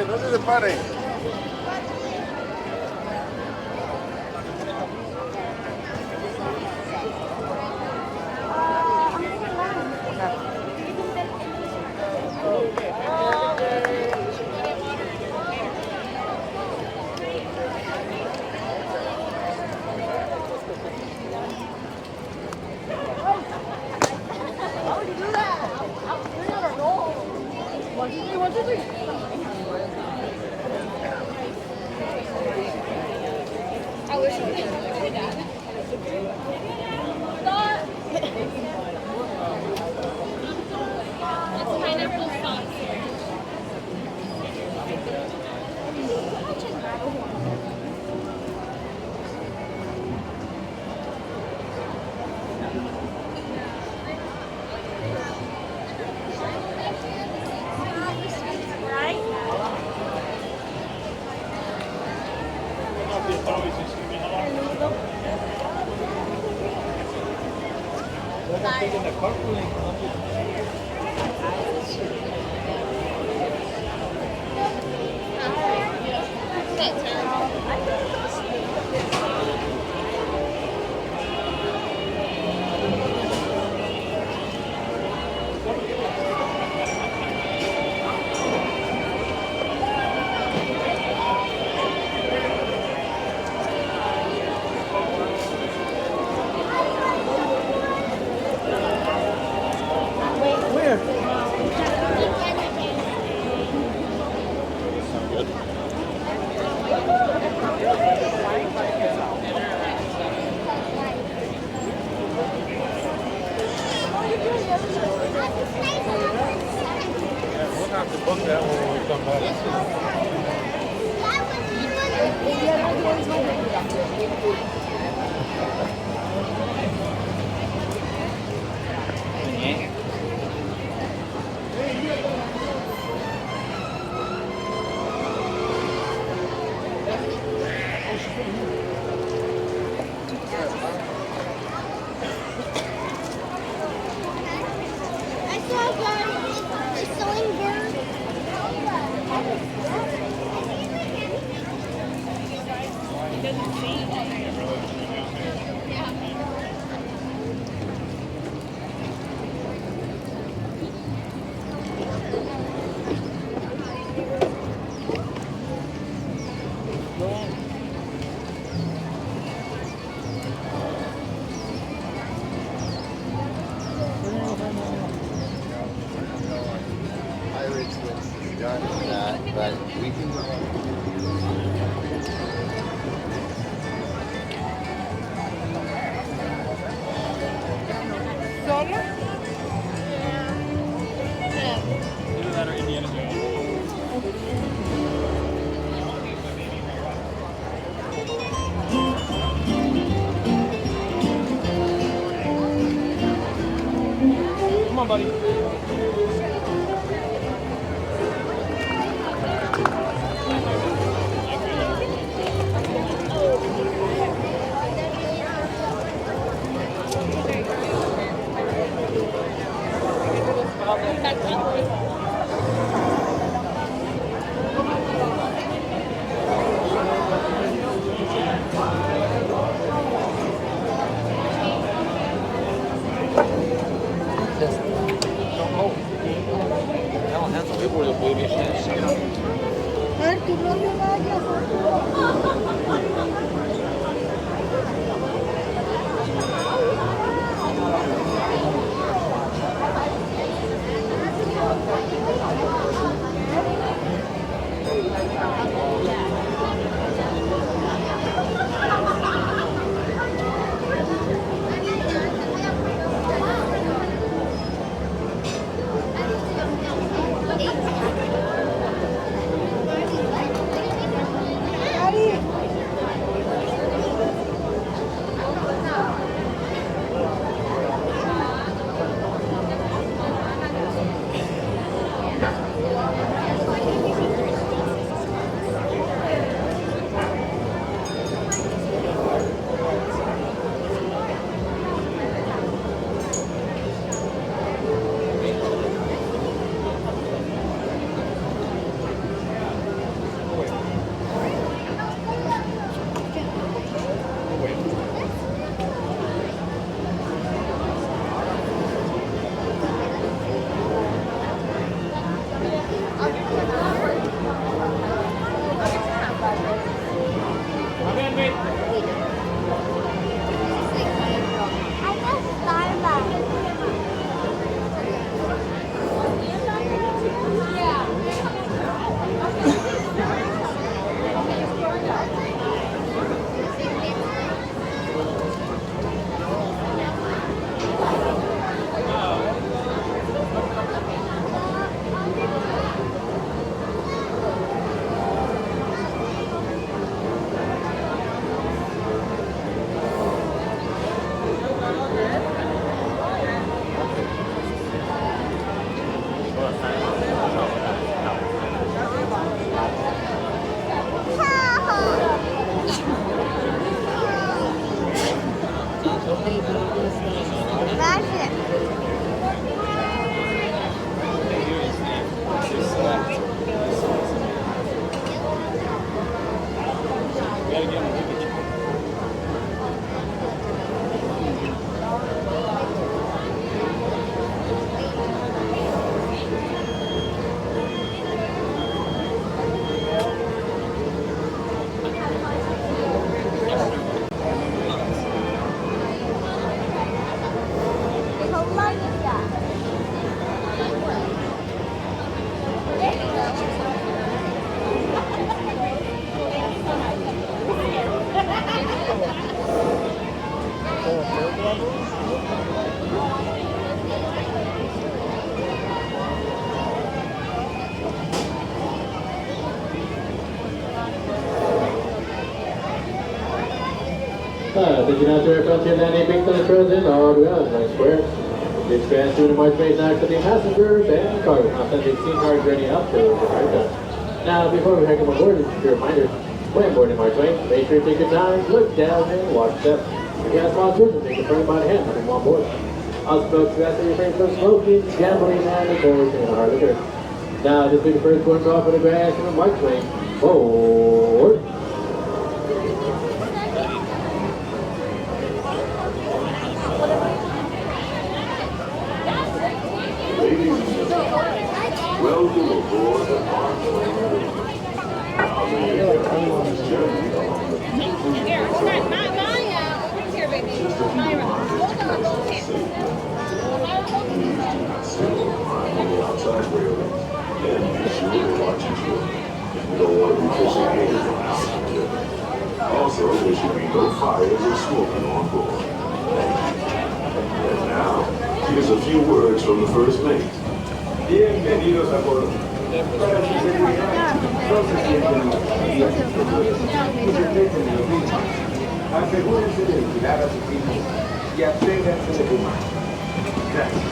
No se separen. Come on, buddy. Did you not hear Frontierland naming the president all the way out Nice Square? This grand student march made now accepting passengers and cargo. Now sending scene cars ready up to the right down. Now, before we head aboard, just a reminder, when boarding Mark Twain, make sure to take your time, look down, and watch steps. If you have small children, take your friend by the hand when you on board. Also, folks, we ask that you refrain from smoking, gambling, and indulging in hard liquor. Now, this will be the first one off of the grand student Mark Twain. Board. Welcome aboard the Mark Twain Riverboat. Just a few reminders to stay safe. Please do not sit or climb on the outside railing, and be sure to watch your children. We don't want to be pushing haters around out there. Also, there should be no fires or smoking on board. Thank you. And now, here's a few words from the first mate. Bienvenidos a bordo. Para su seguridad, no se sientan asegúrense de vigilar a sus hijos y absténganse de fumar. Gracias.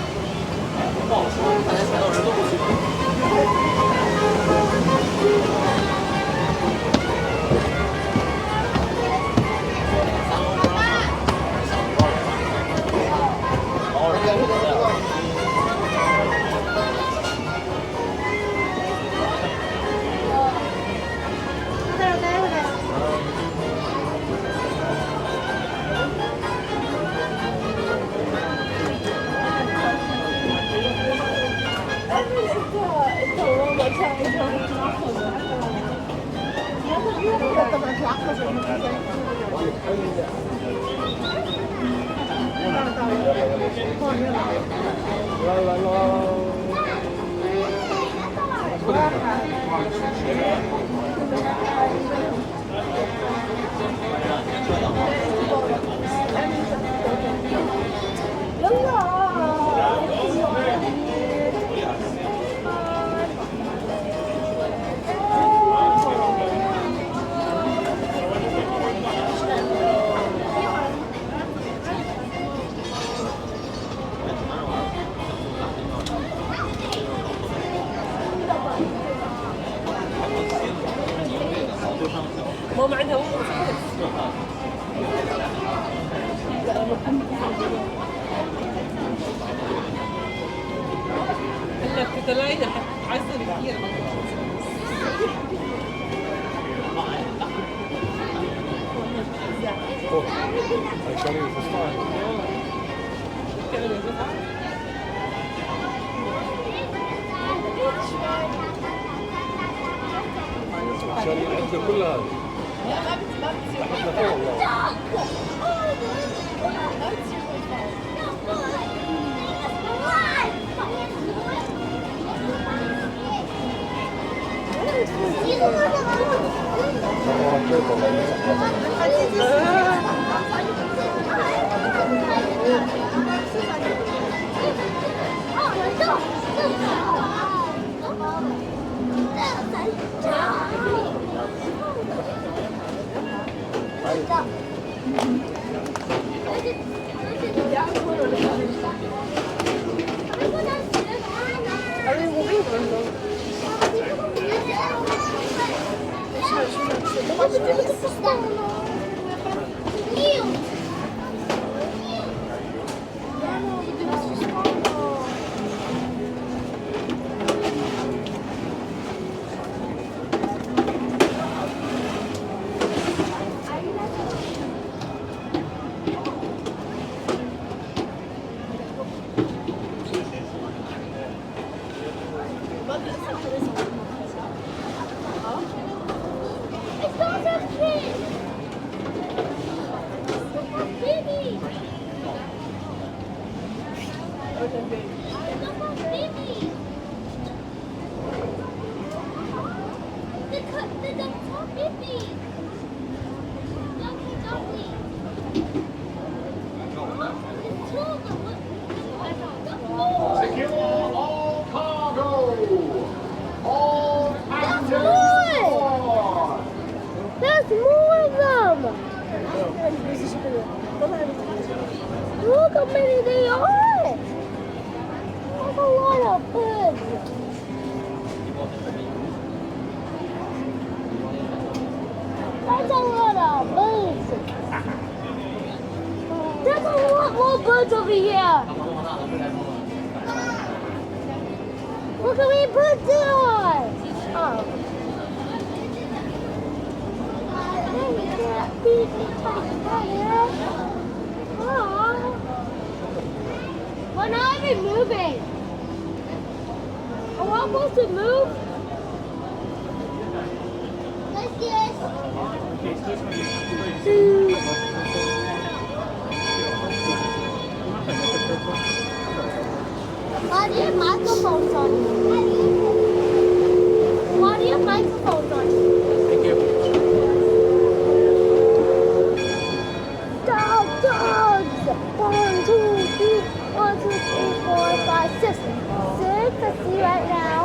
ماما عندها وقت هلا بتتلاقيها حتعزل كثير عشان العزة كلها لا ما بتصير There's more of them! how many they are. That's a lot of birds. That's a lot of birds. There's a lot more birds over here. Look how many birds there are. Oh. We're not even moving. Are we supposed to move? Let's get Why do you have microphones on? Why do you have microphones on? Thank you. Dogs! 1, 2, 3, 1, 2, 3, 4, 5, 6. 6, I see right now.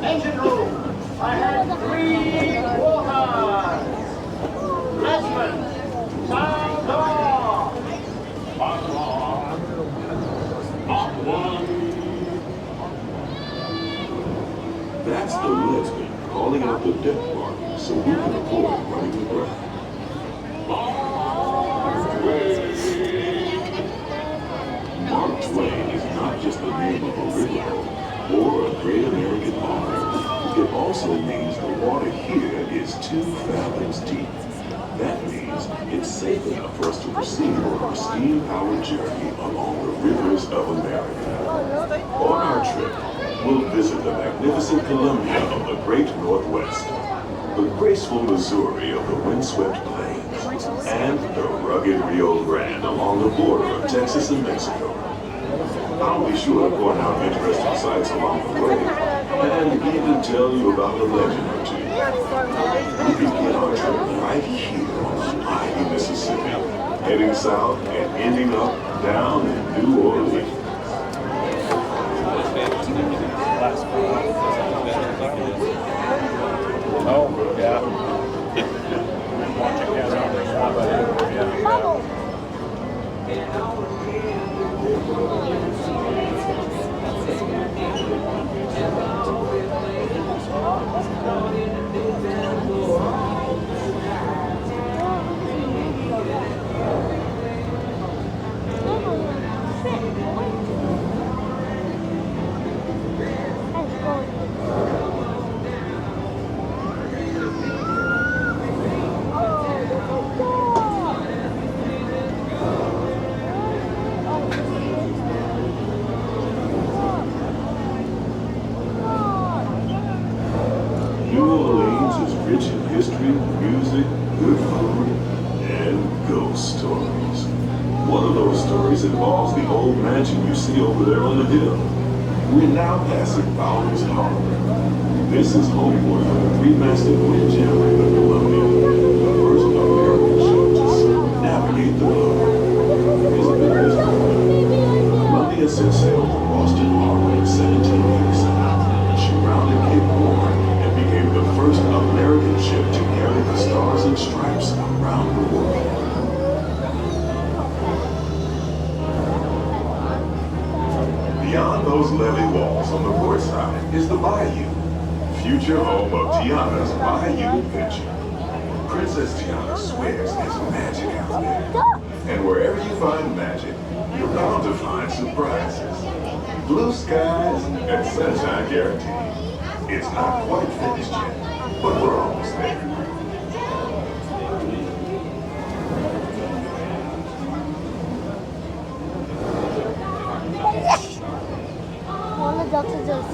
Engine room. I had 3 warthogs. Let's sound off. That's the leadsman calling out the deck mark so we can avoid running aground. Mark Twain is not just the name of a riverboat or a great American author. It also means the water here is 2 fathoms deep. That means it's safe enough for us to proceed on our steam-powered journey along the rivers of America. On our trip, we'll visit the magnificent Columbia of the Great Northwest, the graceful Missouri of the windswept plains, and the rugged Rio Grande along the border of Texas and Mexico. I'll be sure to point out interesting sights along the way, and even tell you about the legend or two. We begin our trip right here on the mighty Mississippi, heading south and ending up down in New Orleans. Oh, yeah. Watching guys on the side, yeah. New Orleans is rich in history, music, good food, and ghost stories. One of those stories involves the old mansion you see over there on the hill. We're now passing Bowers Harbor. This is homeport for the 3-masted windjammer in the Columbia, the first American ship to circumnavigate the globe. It's a bit mystical. Columbia set sail from Boston Harbor in 1787. She rounded Cape Horn and became the first American ship to carry the Stars and Stripes around the world. Beyond those levee walls on the port side is the Bayou, future home of Tiana's Bayou Adventure. Princess Tiana swears there's magic out there. And wherever you find magic, you're bound to find surprises. Blue skies and sunshine guaranteed. It's not quite finished yet, but we're almost there. All the ducks are just...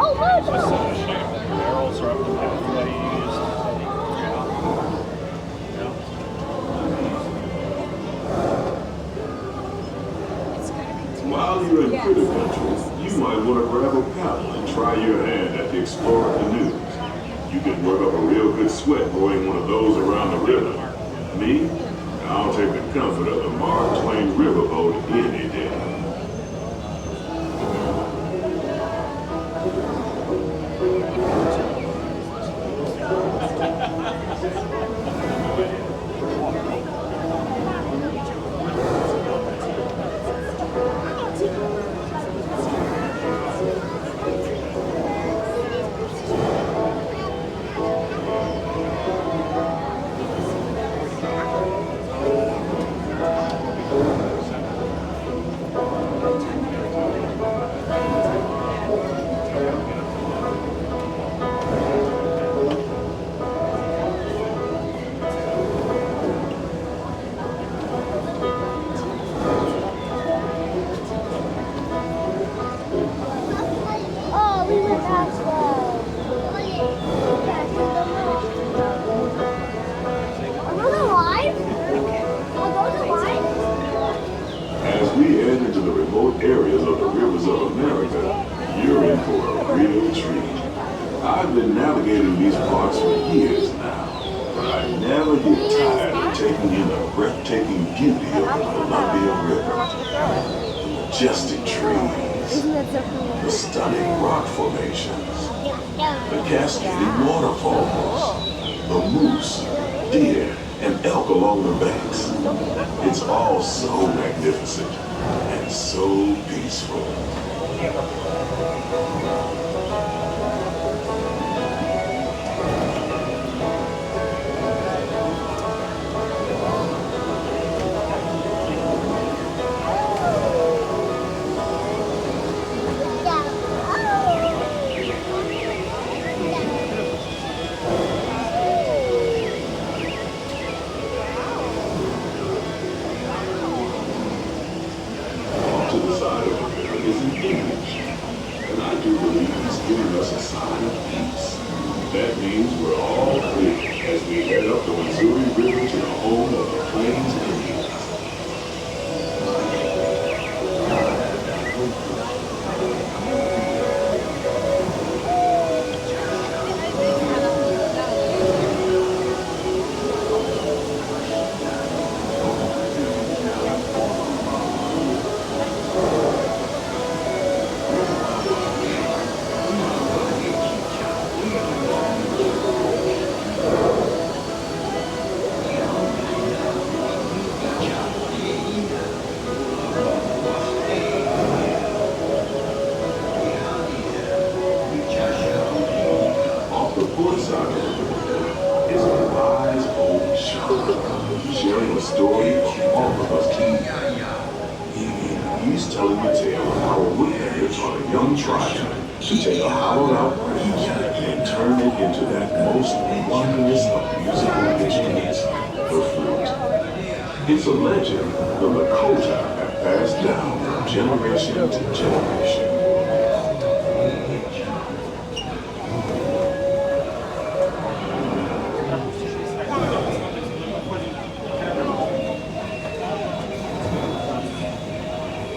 Oh, my God! Barrels are up the pathways. While you're in critter country, you might want to grab a paddle and try your hand at the Explorer canoes. You can work up a real good sweat rowing one of those around the river. Me? I'll take the comfort of the Mark Twain Riverboat any day. Oh, we went back slow. Are those alive? Are those alive? As we head into the remote areas of the rivers of America, you're in for a real treat. I've been navigating these parts for years now, but I never get tired of taking in the breathtaking beauty of the Columbia River. The majestic trees, Isn't that so cool? the stunning rock formations, the cascading waterfalls, the moose, deer, and elk along the banks. It's all so magnificent and so peaceful. Off to the side of the river is an image, and I do believe he's giving us a sign of peace. That means we're all clear as we head up the Missouri River to the home of the Plains Indians. Off the port side of the river is a wise old shaman sharing a story of all of us. He's telling the tale of how a woodpecker taught a young tribe to take a hollowed out branch and turn it into that most wondrous of musical instruments, the flute. It's a legend the Lakota have passed down from generation to generation.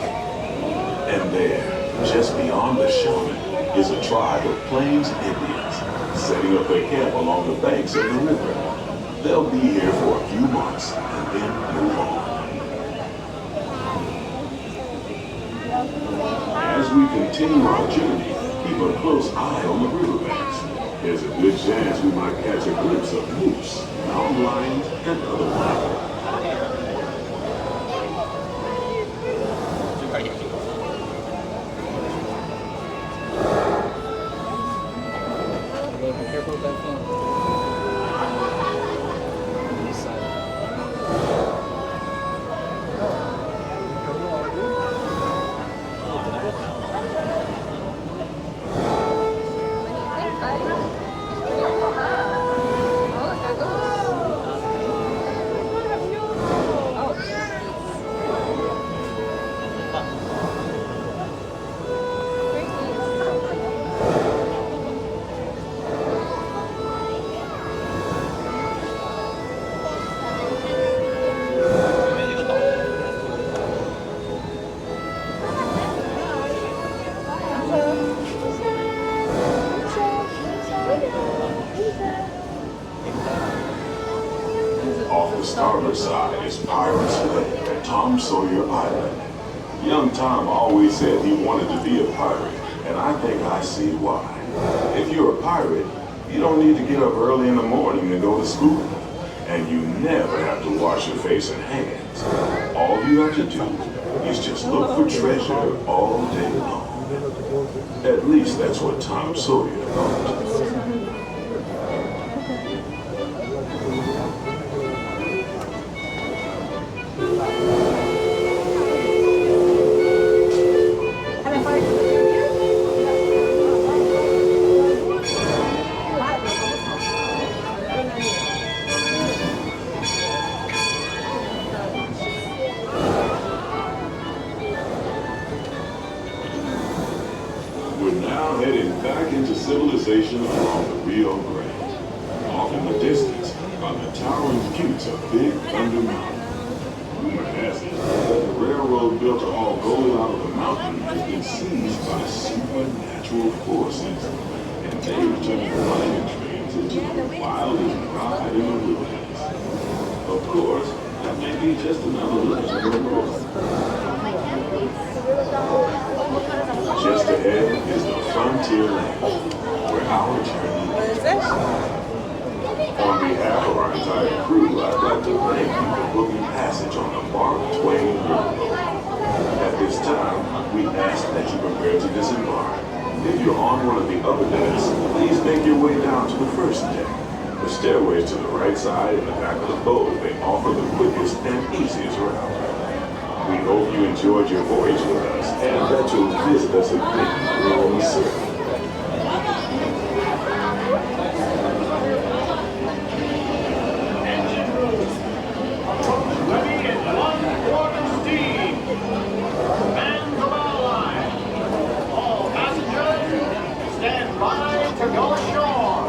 And there, just beyond the shaman, is a tribe of Plains Indians setting up their camp along the banks of the river. They'll be here for a few months and then move on. As we continue our journey, keep a close eye on the riverbanks. There's a good chance we might catch a glimpse of moose, mountain lions, and other wildlife. Be careful with that phone. On this side. Off the starboard side is Pirate's Bay at Tom Sawyer Island. Young Tom always said he wanted to be a pirate, and I think I see why. If you're a pirate, you don't need to get up early in the morning to go to school. And you never have to wash your face and hands. All you have to do is just look for treasure all day long. At least that's what Tom Sawyer thought. Civilization along the Rio Grande. Off in the distance are the towering peaks of Big Thunder Mountain. Rumor has it that the railroad built to haul gold out of the mountain has been seized by supernatural forces, and they've turned wagon trains into the wildest ride in the wilderness. Of course, that may be just another legend of the world. Just ahead is the Frontierland, where our journey is. On behalf of our entire crew, I'd like to thank you for booking passage on the Mark Twain Riverboat. At this time, we ask that you prepare to disembark. If you're on one of the other decks, please make your way down to the first deck. The stairways to the right side and the back of the boat may offer the quickest and easiest route. We hope you enjoyed your voyage with us and that you'll visit us again on the Circus. Ready at 1/4 steam. Man the bow line. All passengers, stand by to go ashore.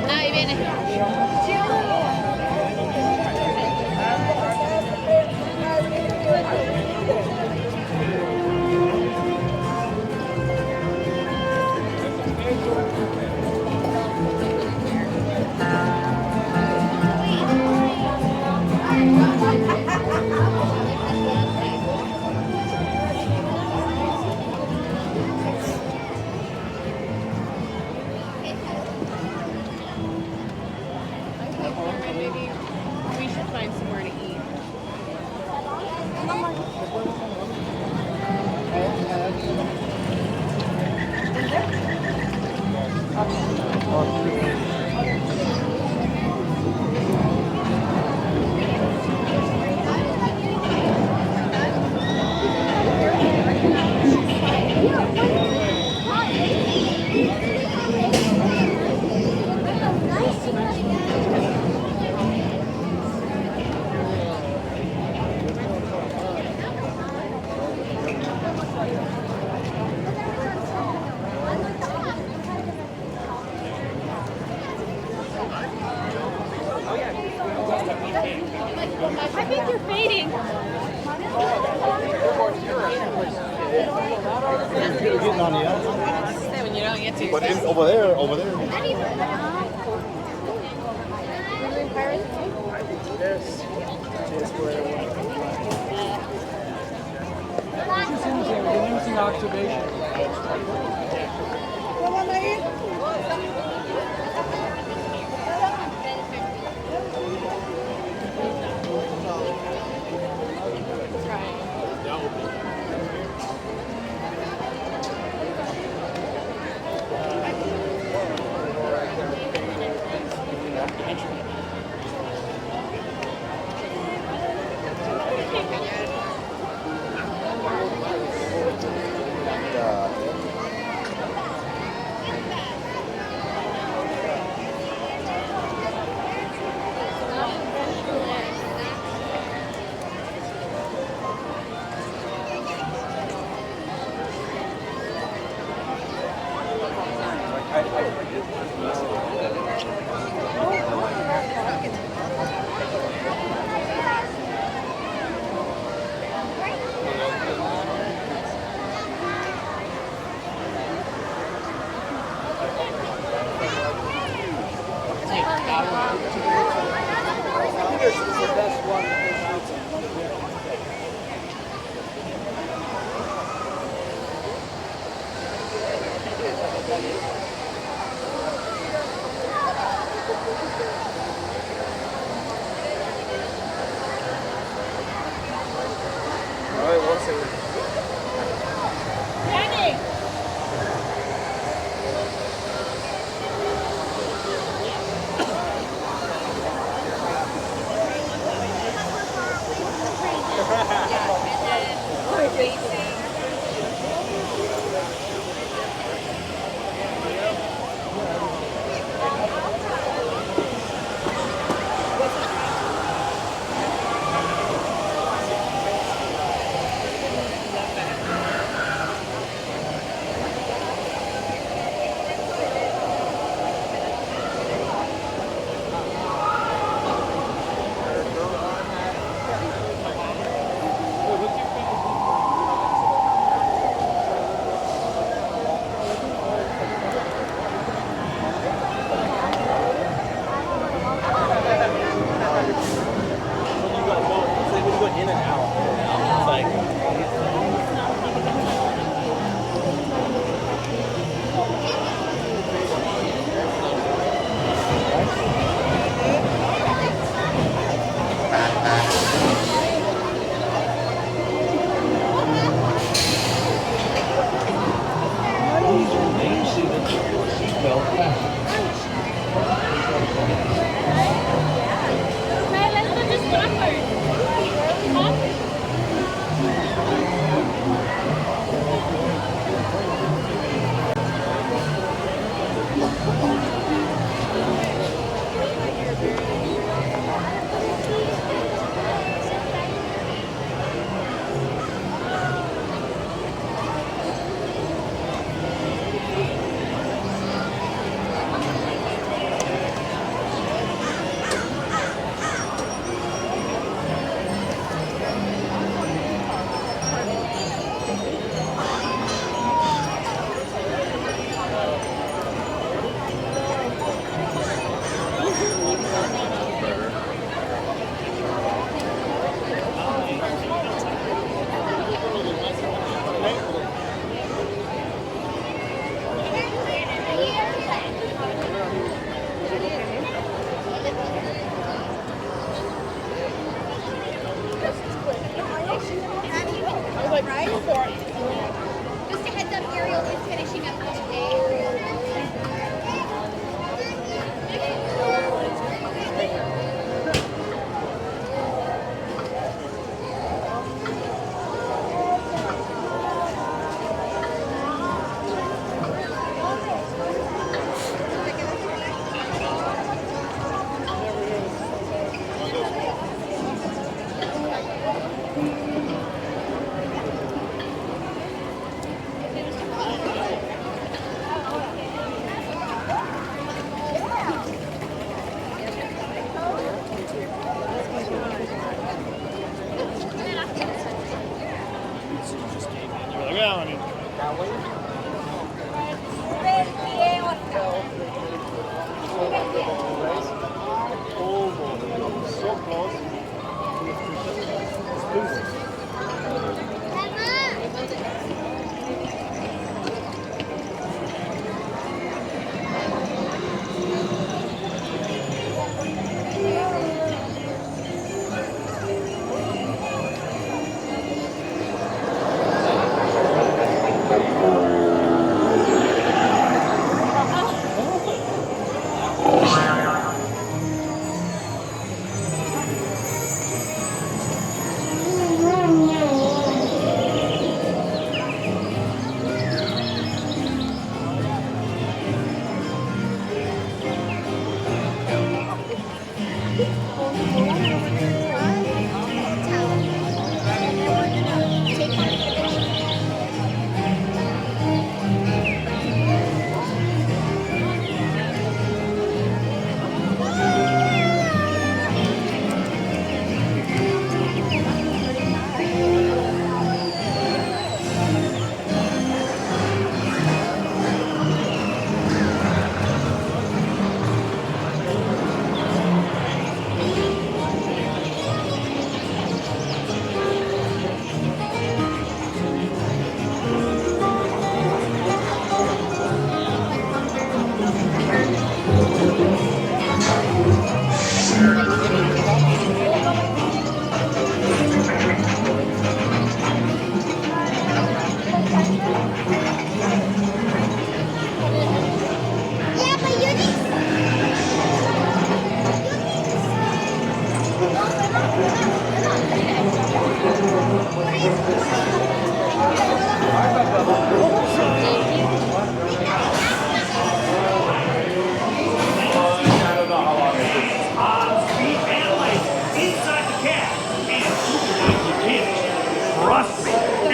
Ahí viene. Maybe we should find somewhere to eat. I think you're fading. You're getting on the outside. Say when you don't get to. But over there.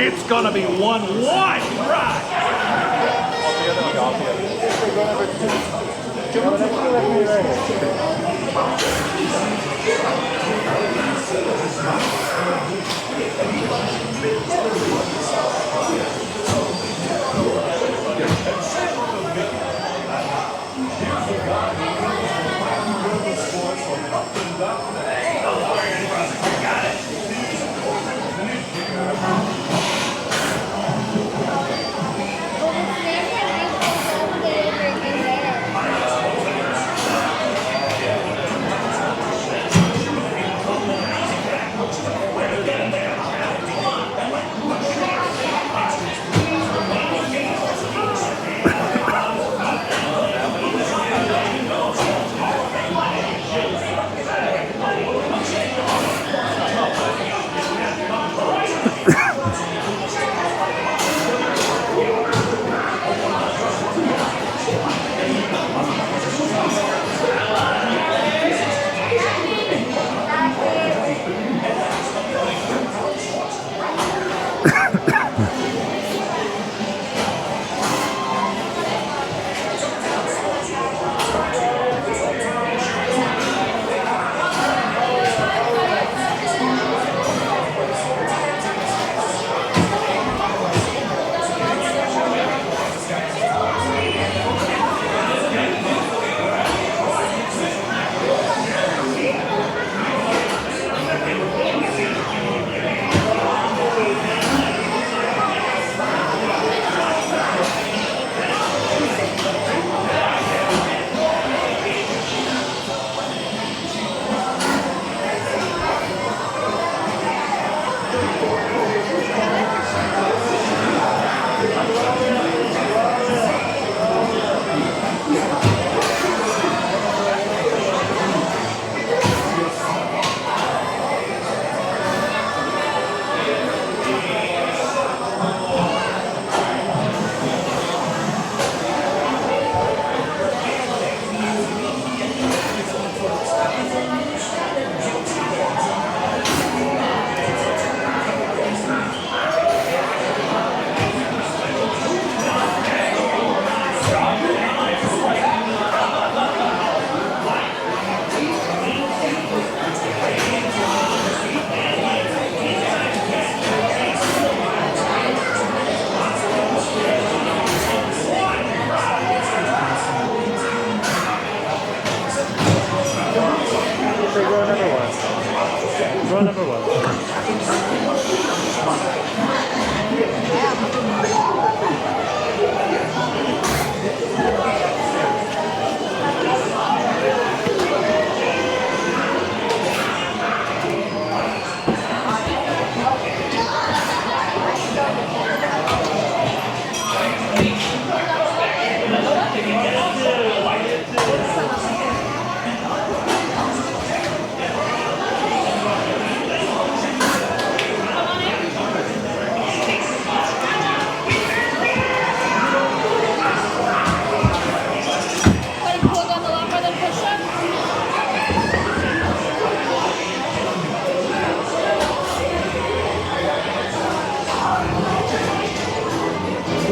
It's gonna be one ride.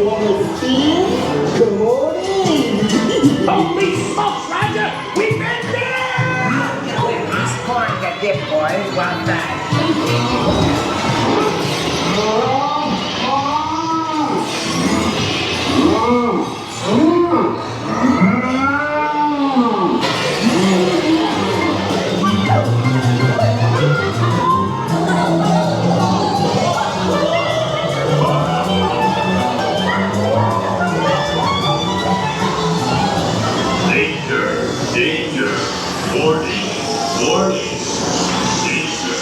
wanna see it? Come on in. Holy smokes, Roger! We've been there! He's pouring the dip, boys. Well done. Danger! Warning! Warning! Danger!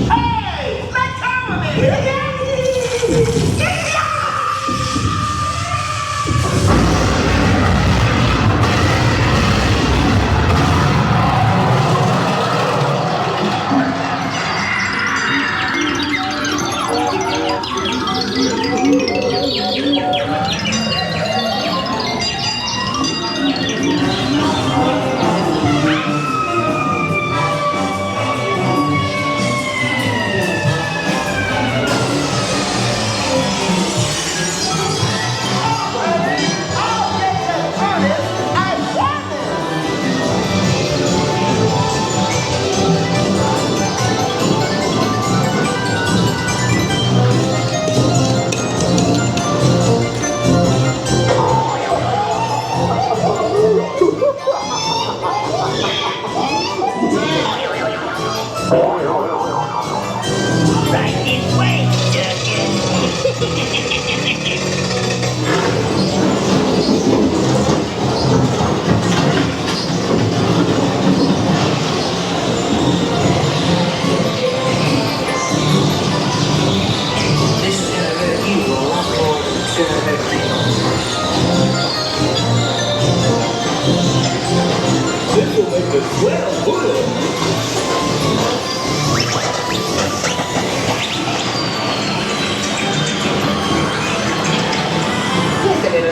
Hey! Let go of me!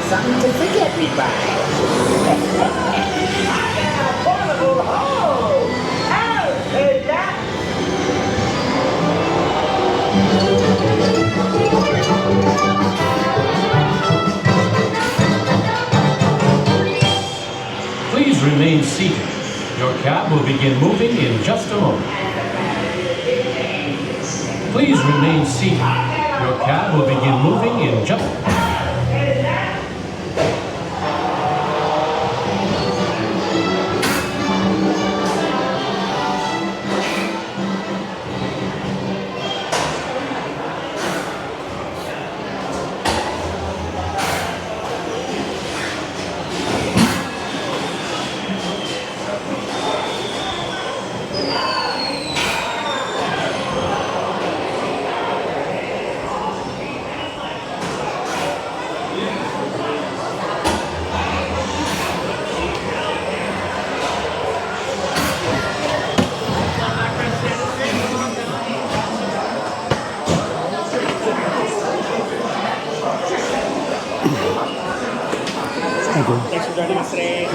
Something to forget me by. Portable hole! I'll take that! Please remain seated. Your cab will begin moving in just a moment. Please remain seated. Your cab will begin moving in just a moment. Thanks for joining us today.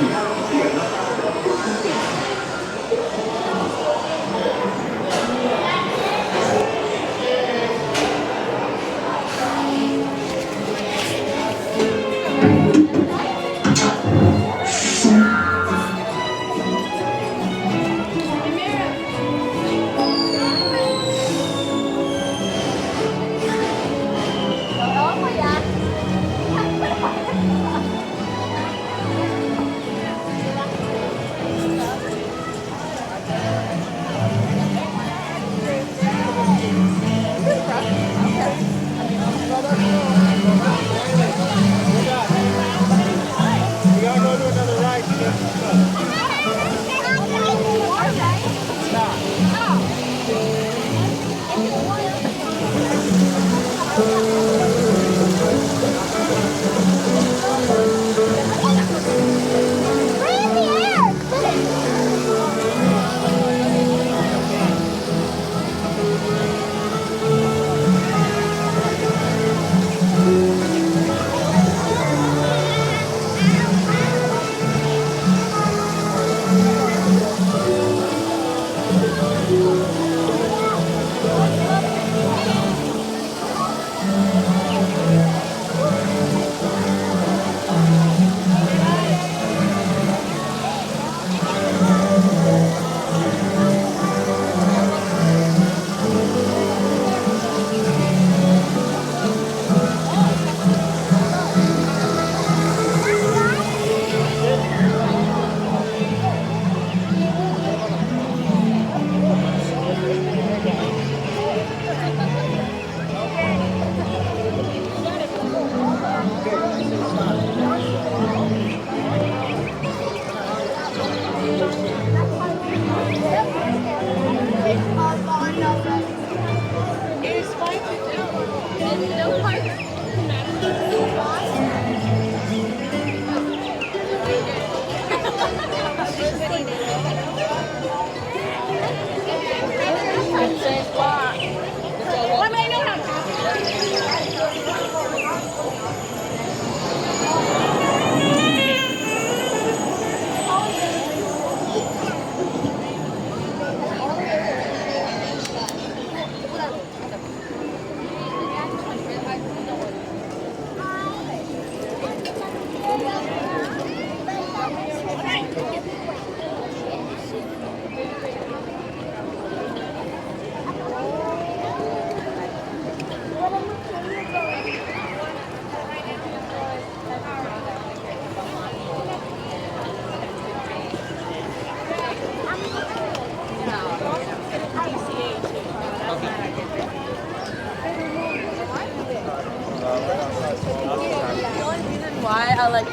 Yeah, like.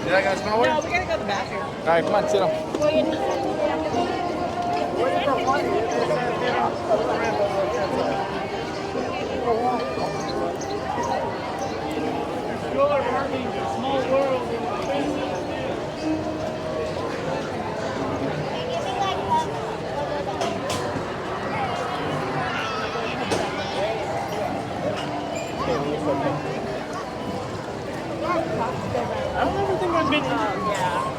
You're not gonna smell one? No, we gotta go to the bathroom. All right, come on, sit down. Small world. I don't ever think I've been. Yeah.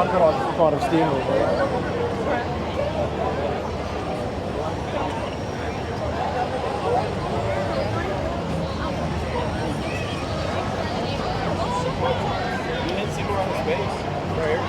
Mark Twain Riverboat. You didn't see around the space. Right here.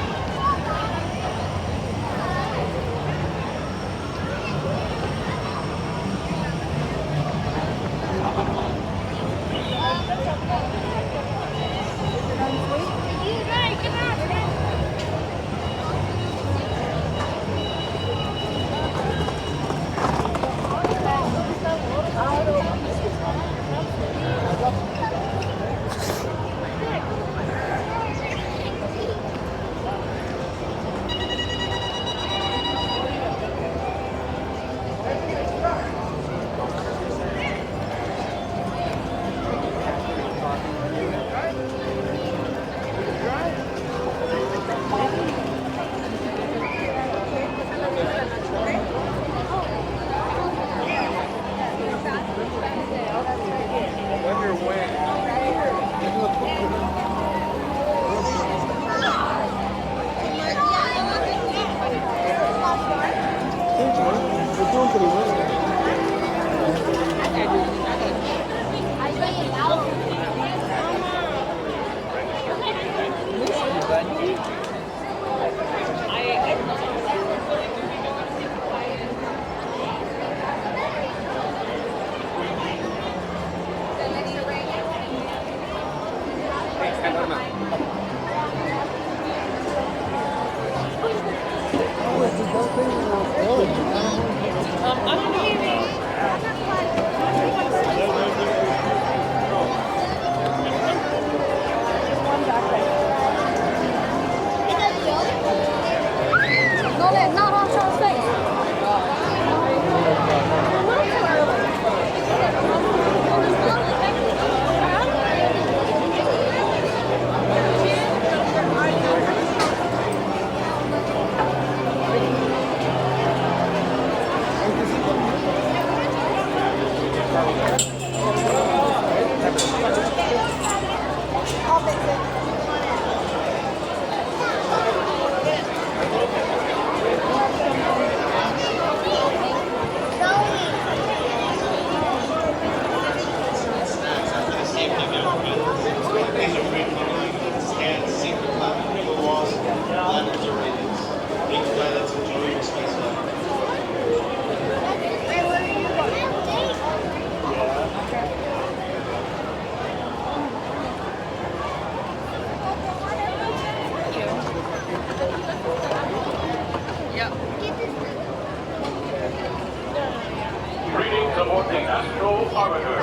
Greetings aboard the Astro Orbiter.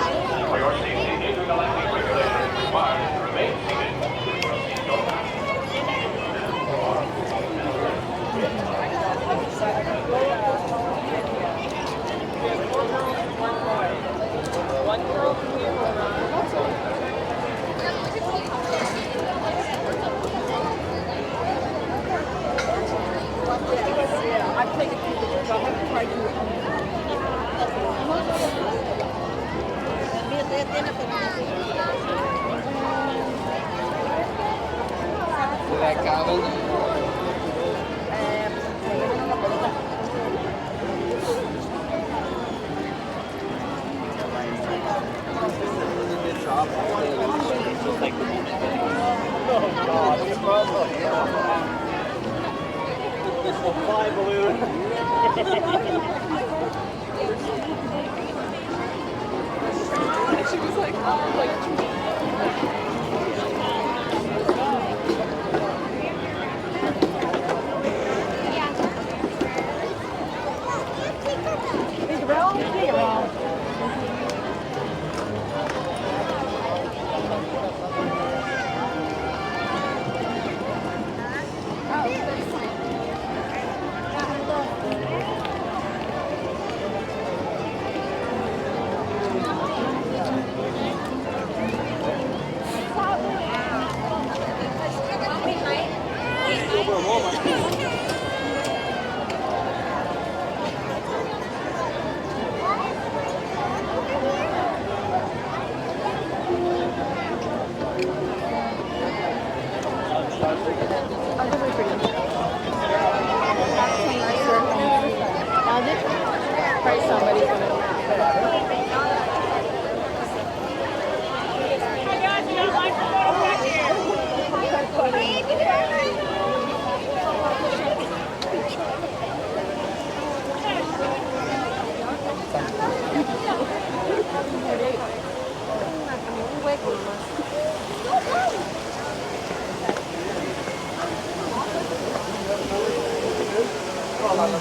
For your safety, intergalactic regulators require you to remain seated. Proceed your One girl here. I've taken pictures. I haven't tried to do That cabin. Oh God, it's a fly balloon. She was like, oh, like. I'm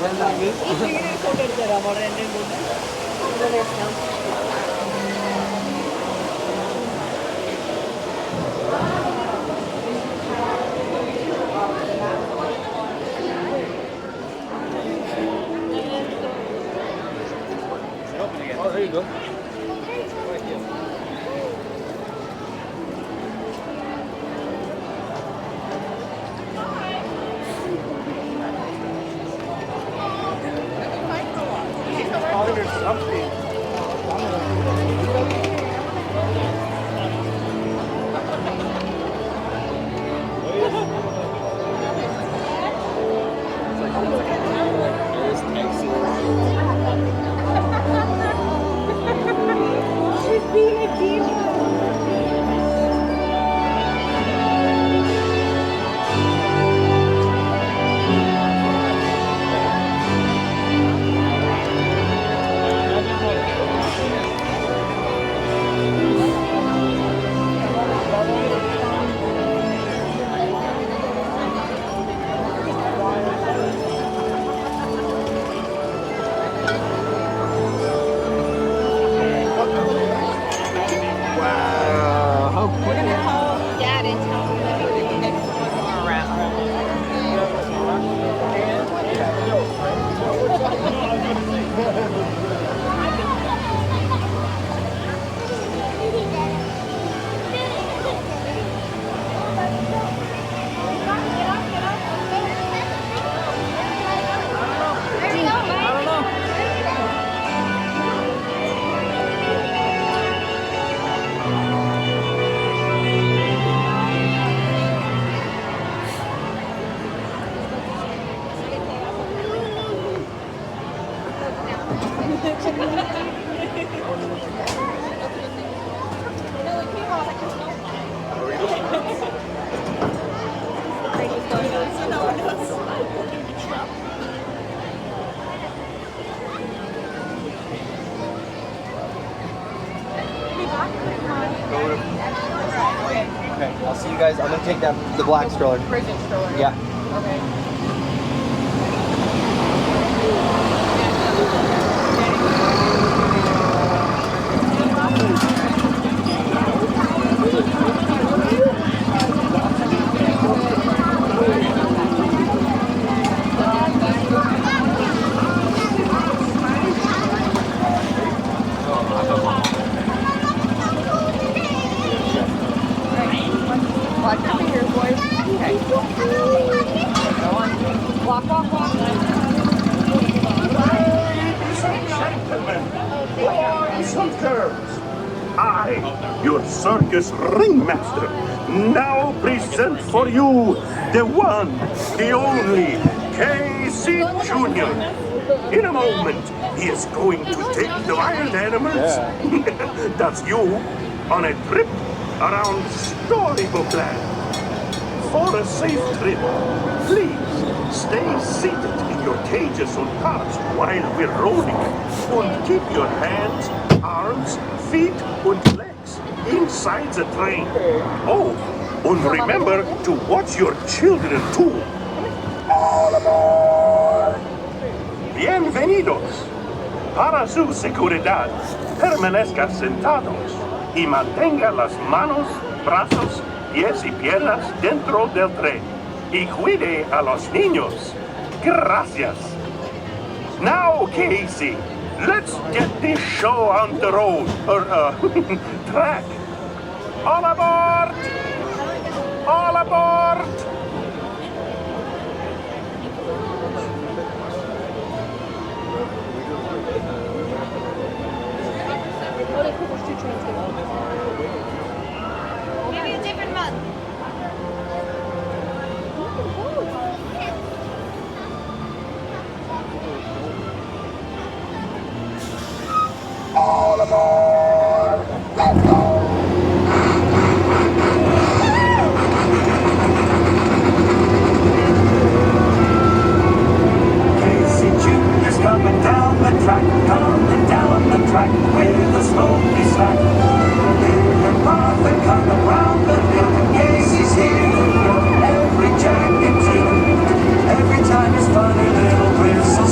Oh, there you go. Oh, there's something. She's being a diva. Wow, how We're gonna call Dad and tell him that we can next one more around. Okay, I'll see you guys. I'm gonna take the black stroller. Bridget stroller. Yeah. Okay. Watch your fingers, boys. Okay. Go on. Walk, walk, walk. Ladies and gentlemen, boys and girls, I, your circus ringmaster, now present for you the one, the only, Casey Jr. In a moment, he is going to take the wild animals, that's you, on a trip around Storybook Land. For a safe trip, please stay seated in your cages or carts while we're rolling, and keep your hands, arms, feet, and legs inside the train. Oh, and remember to watch your children too. All aboard! Bienvenidos. Para su seguridad, permanezca sentados y mantenga las manos, brazos, pies y piernas dentro del tren. Y cuide a los niños. Gracias. Now, Casey, let's get this show on the road, or track. All aboard! All aboard! Maybe a different month. All aboard! Let's go! Casey Jr.'s coming down the track with a smoky slack. Bill and Martha come around the hill. Casey's here to throw every jack and jill. Every time his funny little whistle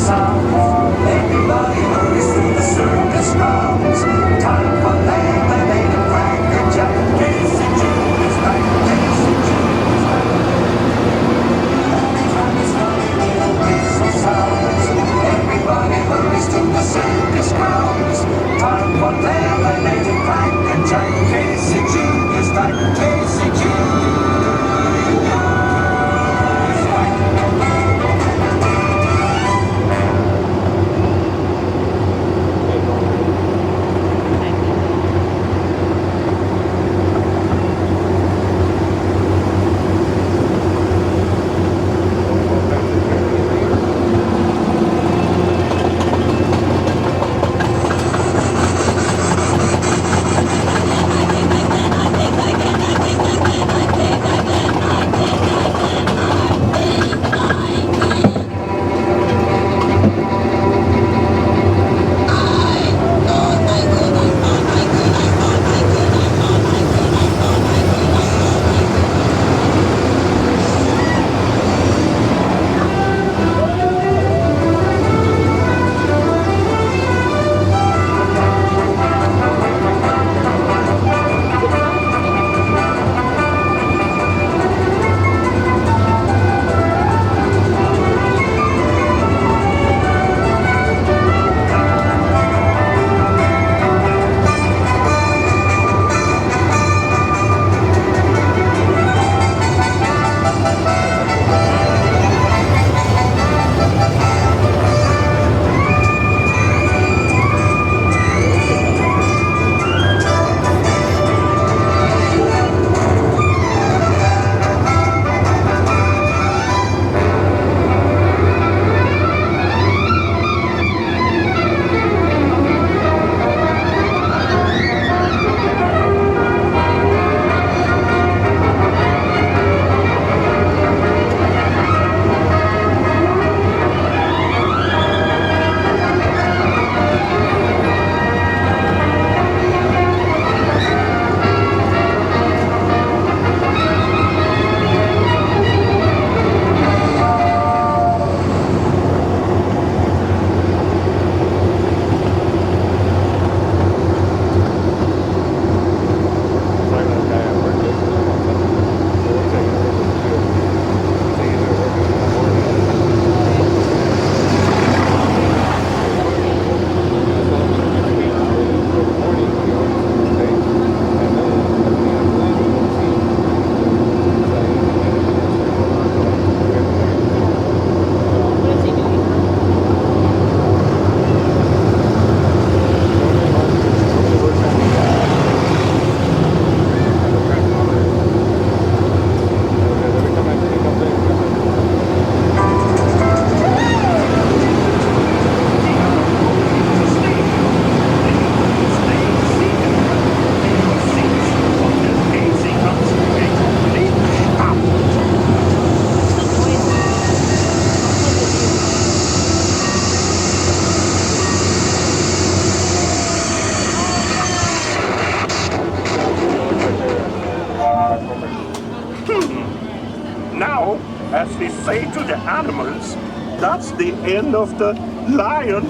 Now, as we say to the animals, that's the end of the lion.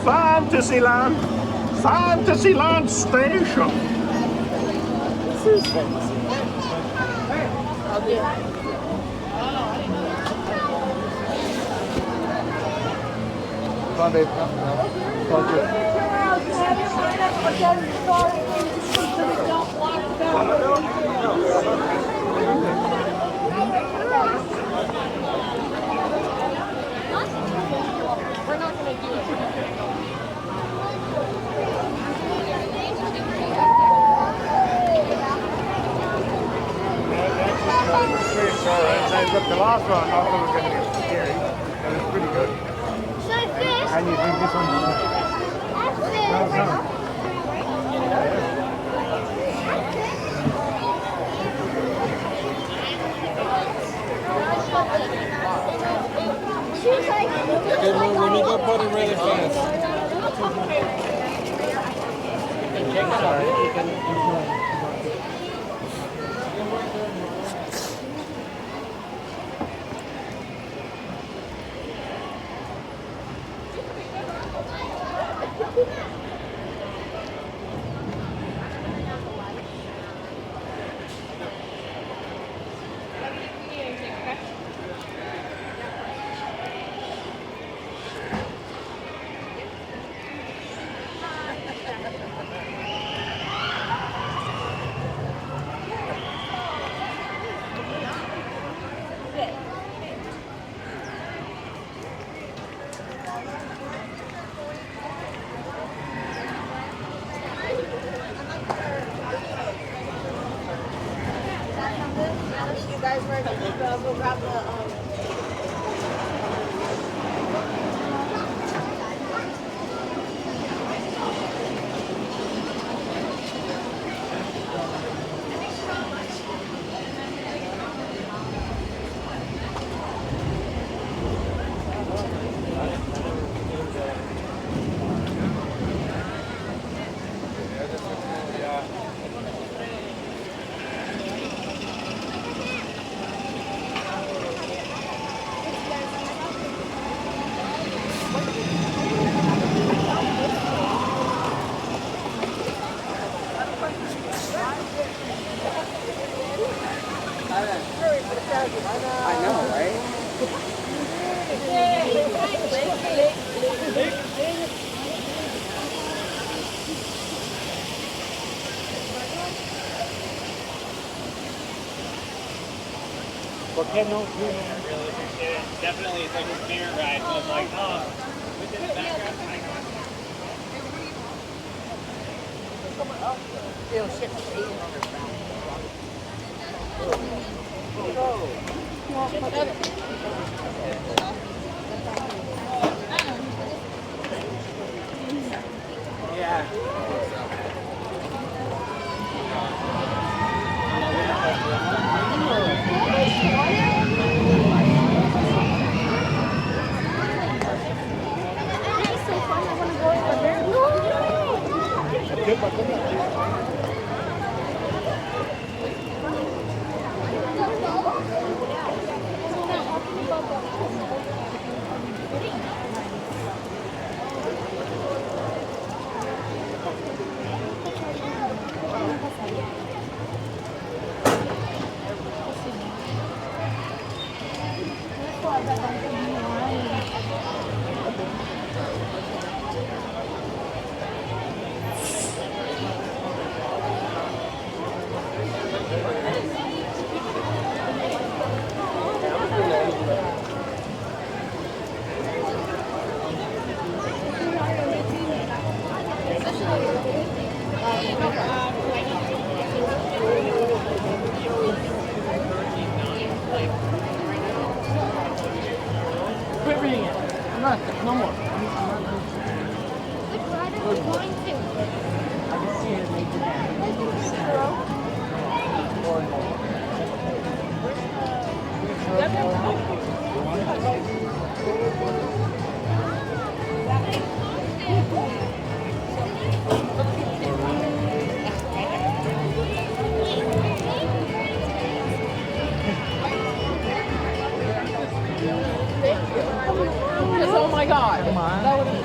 Fantasyland! Fantasyland Station! Come on, babe. Come on, dude. We're not going to do it. The last one, I thought it was going to get scary. It was pretty good. And you think this one's Let me go put it really fast. I know, right? Well, Ken knows you. I really appreciate it. Definitely, it's like a spirit ride. So it's like, oh, we did it back.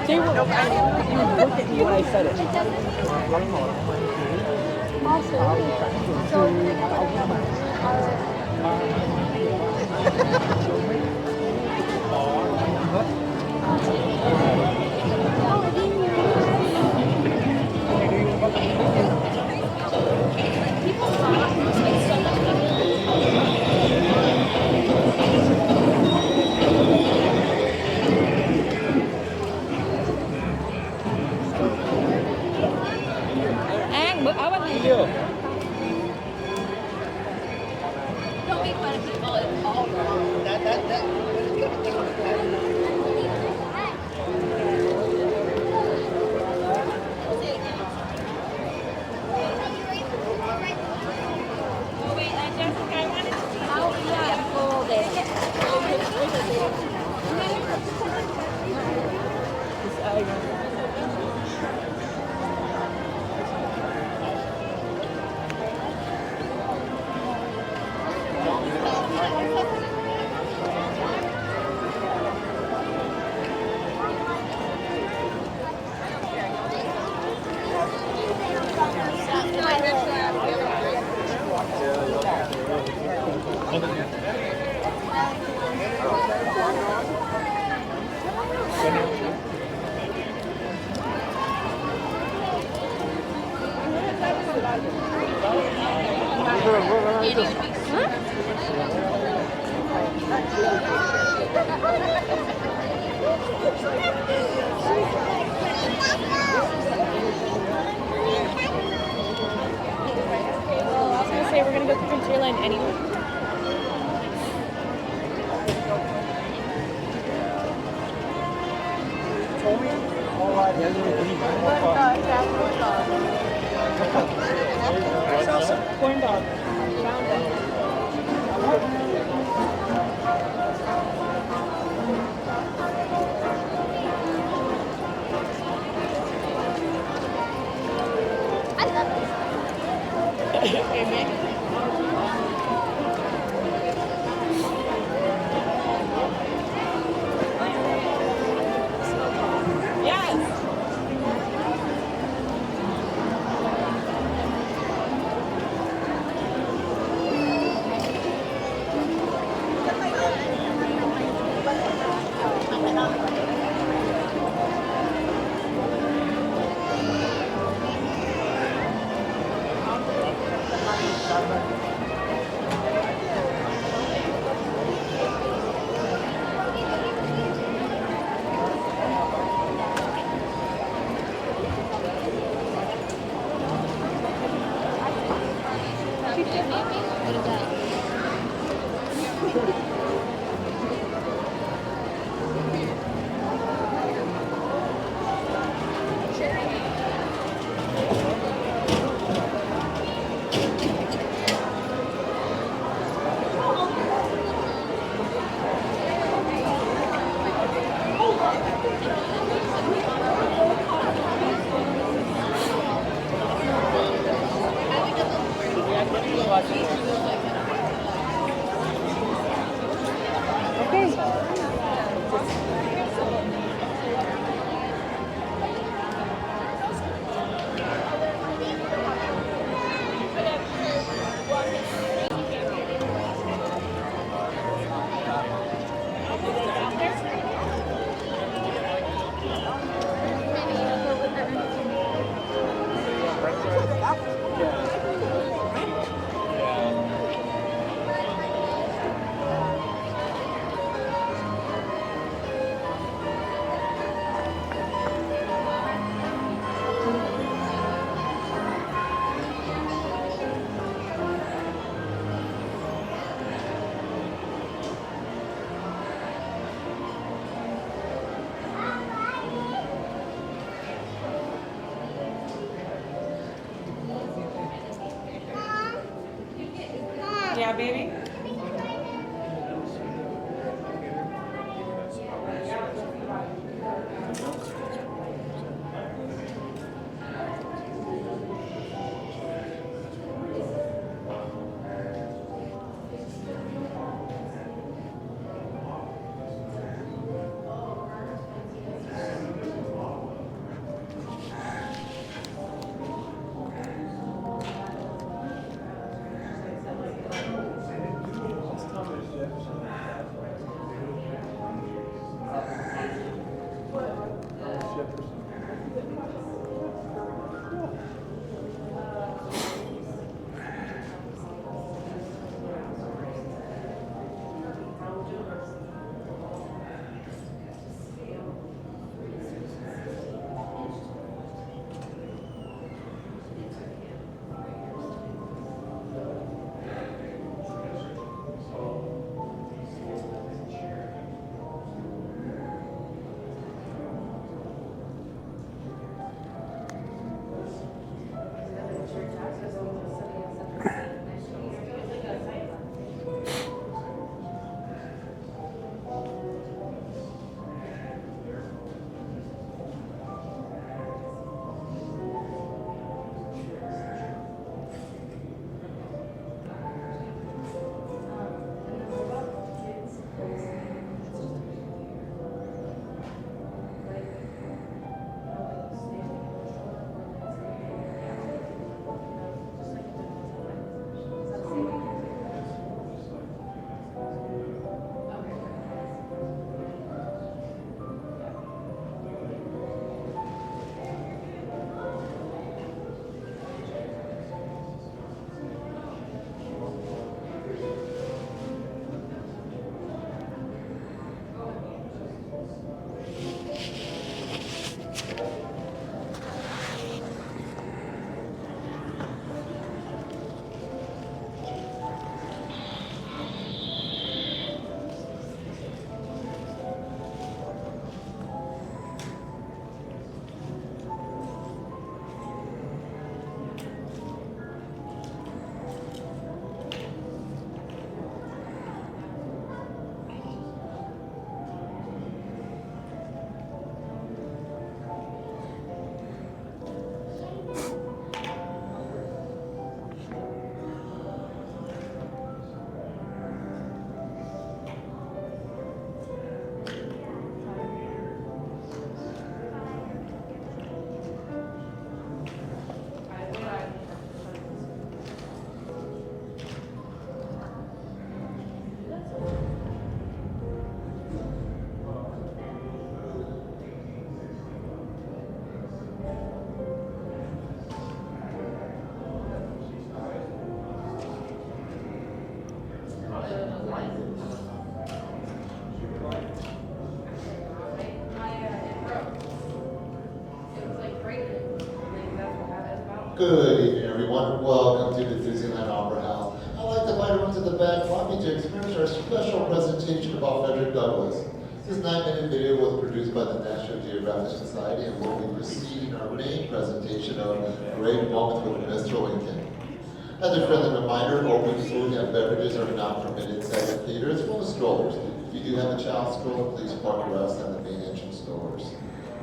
They were, no, you looked at me when I said it. An, bữa áo anh gì chưa? Don't make fun of people. It's all wrong. I was gonna say we're gonna go to Frontierland anyway. Corn dog. I love it. Yeah, baby. Good evening, everyone. Welcome to the Disneyland Opera House. I'd like to invite everyone to the back lobby to experience our special presentation about Frederick Douglass. This 9-minute video was produced by the National Geographic Society and will be preceding our main presentation of Great Moments with Mr. Lincoln. As a friendly reminder, open food and beverages are not permitted inside the theater as well as strollers. If you do have a child stroller, please park your outside the main entrance doors.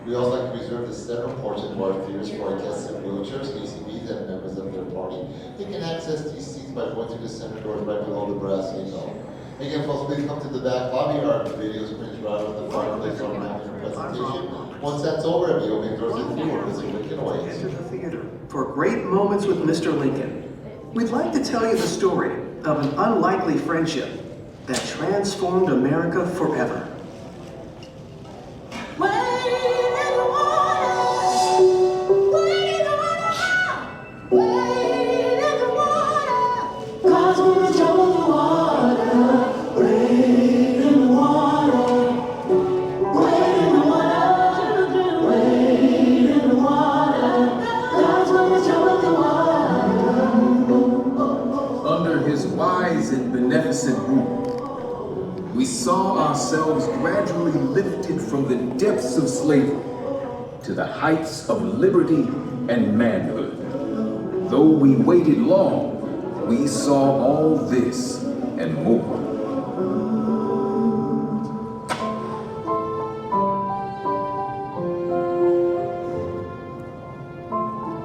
We also like to reserve the center portion of our theaters for our guests in wheelchairs, ACVs, and members of their party. You can access these seats by going through the center doors right below the brass window. Again, folks, please come to the back lobby. Our video screen is right on the fireplace on our presentation. Once that's over, it'll be opening doors to the theater. Mr. Lincoln awaits. Enter the theater for Great Moments with Mr. Lincoln. We'd like to tell you the story of an unlikely friendship that transformed America forever. We saw ourselves gradually lifted from the depths of slavery to the heights of liberty and manhood. Though we waited long, we saw all this and more.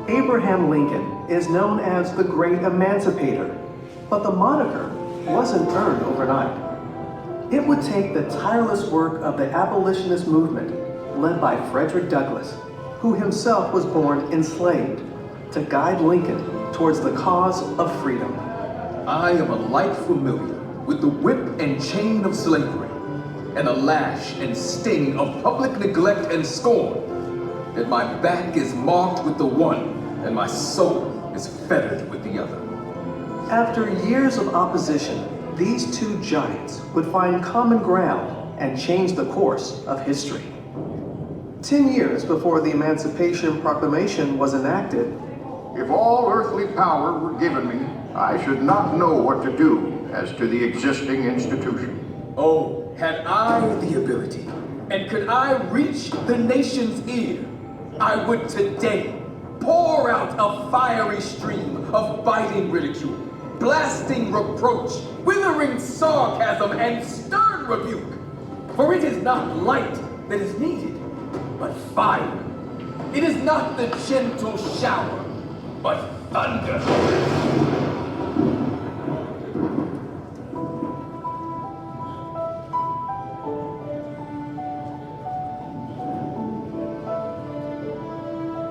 Abraham Lincoln is known as the Great Emancipator, but the moniker wasn't earned overnight. It would take the tireless work of the abolitionist movement led by Frederick Douglass, who himself was born enslaved, to guide Lincoln towards the cause of freedom. I am alike familiar with the whip and chain of slavery, and the lash and sting of public neglect and scorn, that my back is marked with the one, and my soul is fettered with the other. After years of opposition, these two giants would find common ground and change the course of history. 10 years before the Emancipation Proclamation was enacted, if all earthly power were given me, I should not know what to do as to the existing institution. Oh, had I the ability, and could I reach the nation's ear, I would today pour out a fiery stream of biting ridicule, blasting reproach, withering sarcasm, and stern rebuke. For it is not light that is needed, but fire. It is not the gentle shower, but thunder.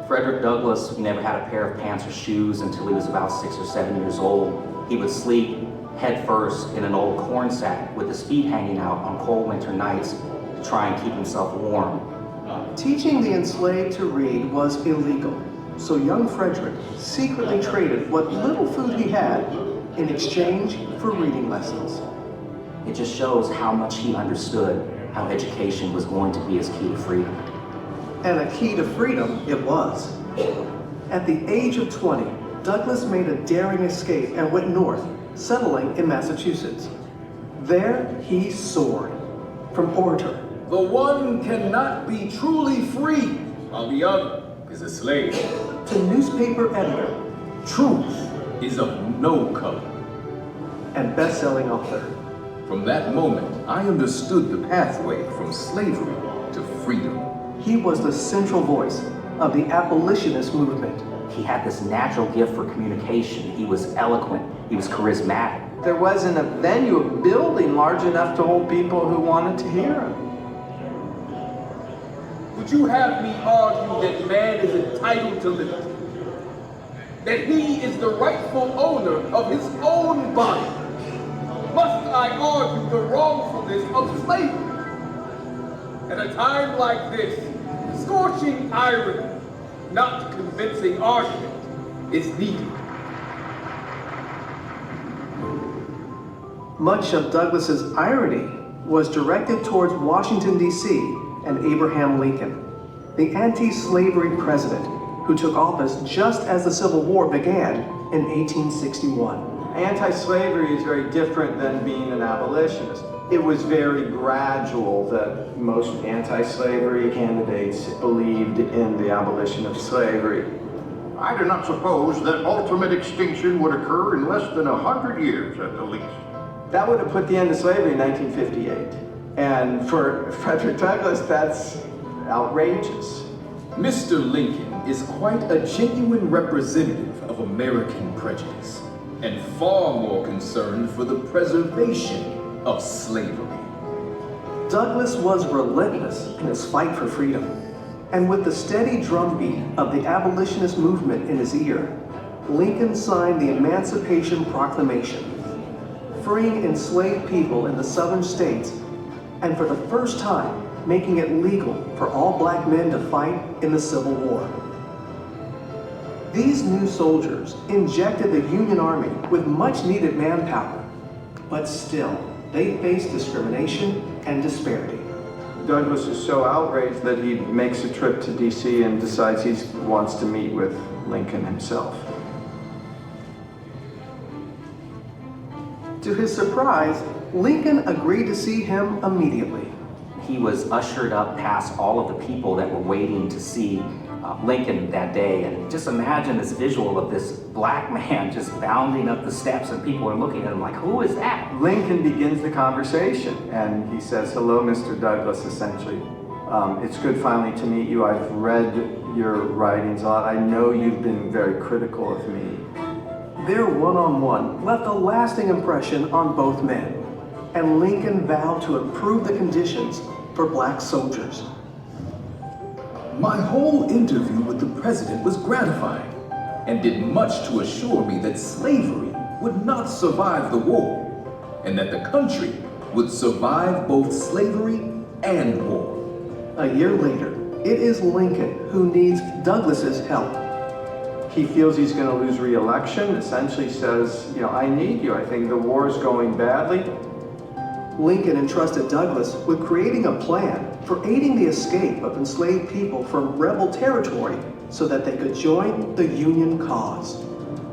Frederick Douglass never had a pair of pants or shoes until he was about 6 or 7 years old. He would sleep head first in an old corn sack with his feet hanging out on cold winter nights to try and keep himself warm. Teaching the enslaved to read was illegal, so young Frederick secretly traded what little food he had in exchange for reading lessons. It just shows how much he understood how education was going to be his key to freedom. And a key to freedom it was. At the age of 20, Douglass made a daring escape and went north, settling in Massachusetts. There he soared. From orator, the one cannot be truly free, while the other is a slave, to newspaper editor, truth is of no color, and best-selling author. From that moment, I understood the pathway from slavery to freedom. He was the central voice of the abolitionist movement. He had this natural gift for communication. He was eloquent. He was charismatic. There wasn't a venue, a building large enough to hold people who wanted to hear him. Would you have me argue that man is entitled to liberty? That he is the rightful owner of his own body? Must I argue the wrongfulness of slavery? At a time like this, scorching irony, not convincing argument, is needed. Much of Douglas's irony was directed towards Washington, D.C. and Abraham Lincoln, the anti-slavery president who took office just as the Civil War began in 1861. Anti-slavery is very different than being an abolitionist. It was very gradual that most anti-slavery candidates believed in the abolition of slavery. I do not suppose that ultimate extinction would occur in less than 100 years at the least. That would have put the end to slavery in 1958. And for Frederick Douglass, that's outrageous. Mr. Lincoln is quite a genuine representative of American prejudice, and far more concerned for the preservation of slavery. Douglass was relentless in his fight for freedom, and with the steady drumbeat of the abolitionist movement in his ear, Lincoln signed the Emancipation Proclamation, freeing enslaved people in the southern states, and for the first time, making it legal for all black men to fight in the Civil War. These new soldiers injected the Union Army with much needed manpower, but still, they faced discrimination and disparity. Douglass is so outraged that he makes a trip to DC and decides he wants to meet with Lincoln himself. To his surprise, Lincoln agreed to see him immediately. He was ushered up past all of the people that were waiting to see Lincoln that day. And just imagine this visual of this black man just bounding up the steps and people are looking at him like, who is that? Lincoln begins the conversation and he says, hello, Mr. Douglass, essentially. It's good finally to meet you. I've read your writings a lot. I know you've been very critical of me. Their one-on-one left a lasting impression on both men, and Lincoln vowed to improve the conditions for black soldiers. My whole interview with the president was gratifying and did much to assure me that slavery would not survive the war and that the country would survive both slavery and war. A year later, it is Lincoln who needs Douglass's help. He feels he's going to lose re-election, essentially says, I need you. I think the war is going badly. Lincoln entrusted Douglass with creating a plan for aiding the escape of enslaved people from rebel territory so that they could join the Union cause.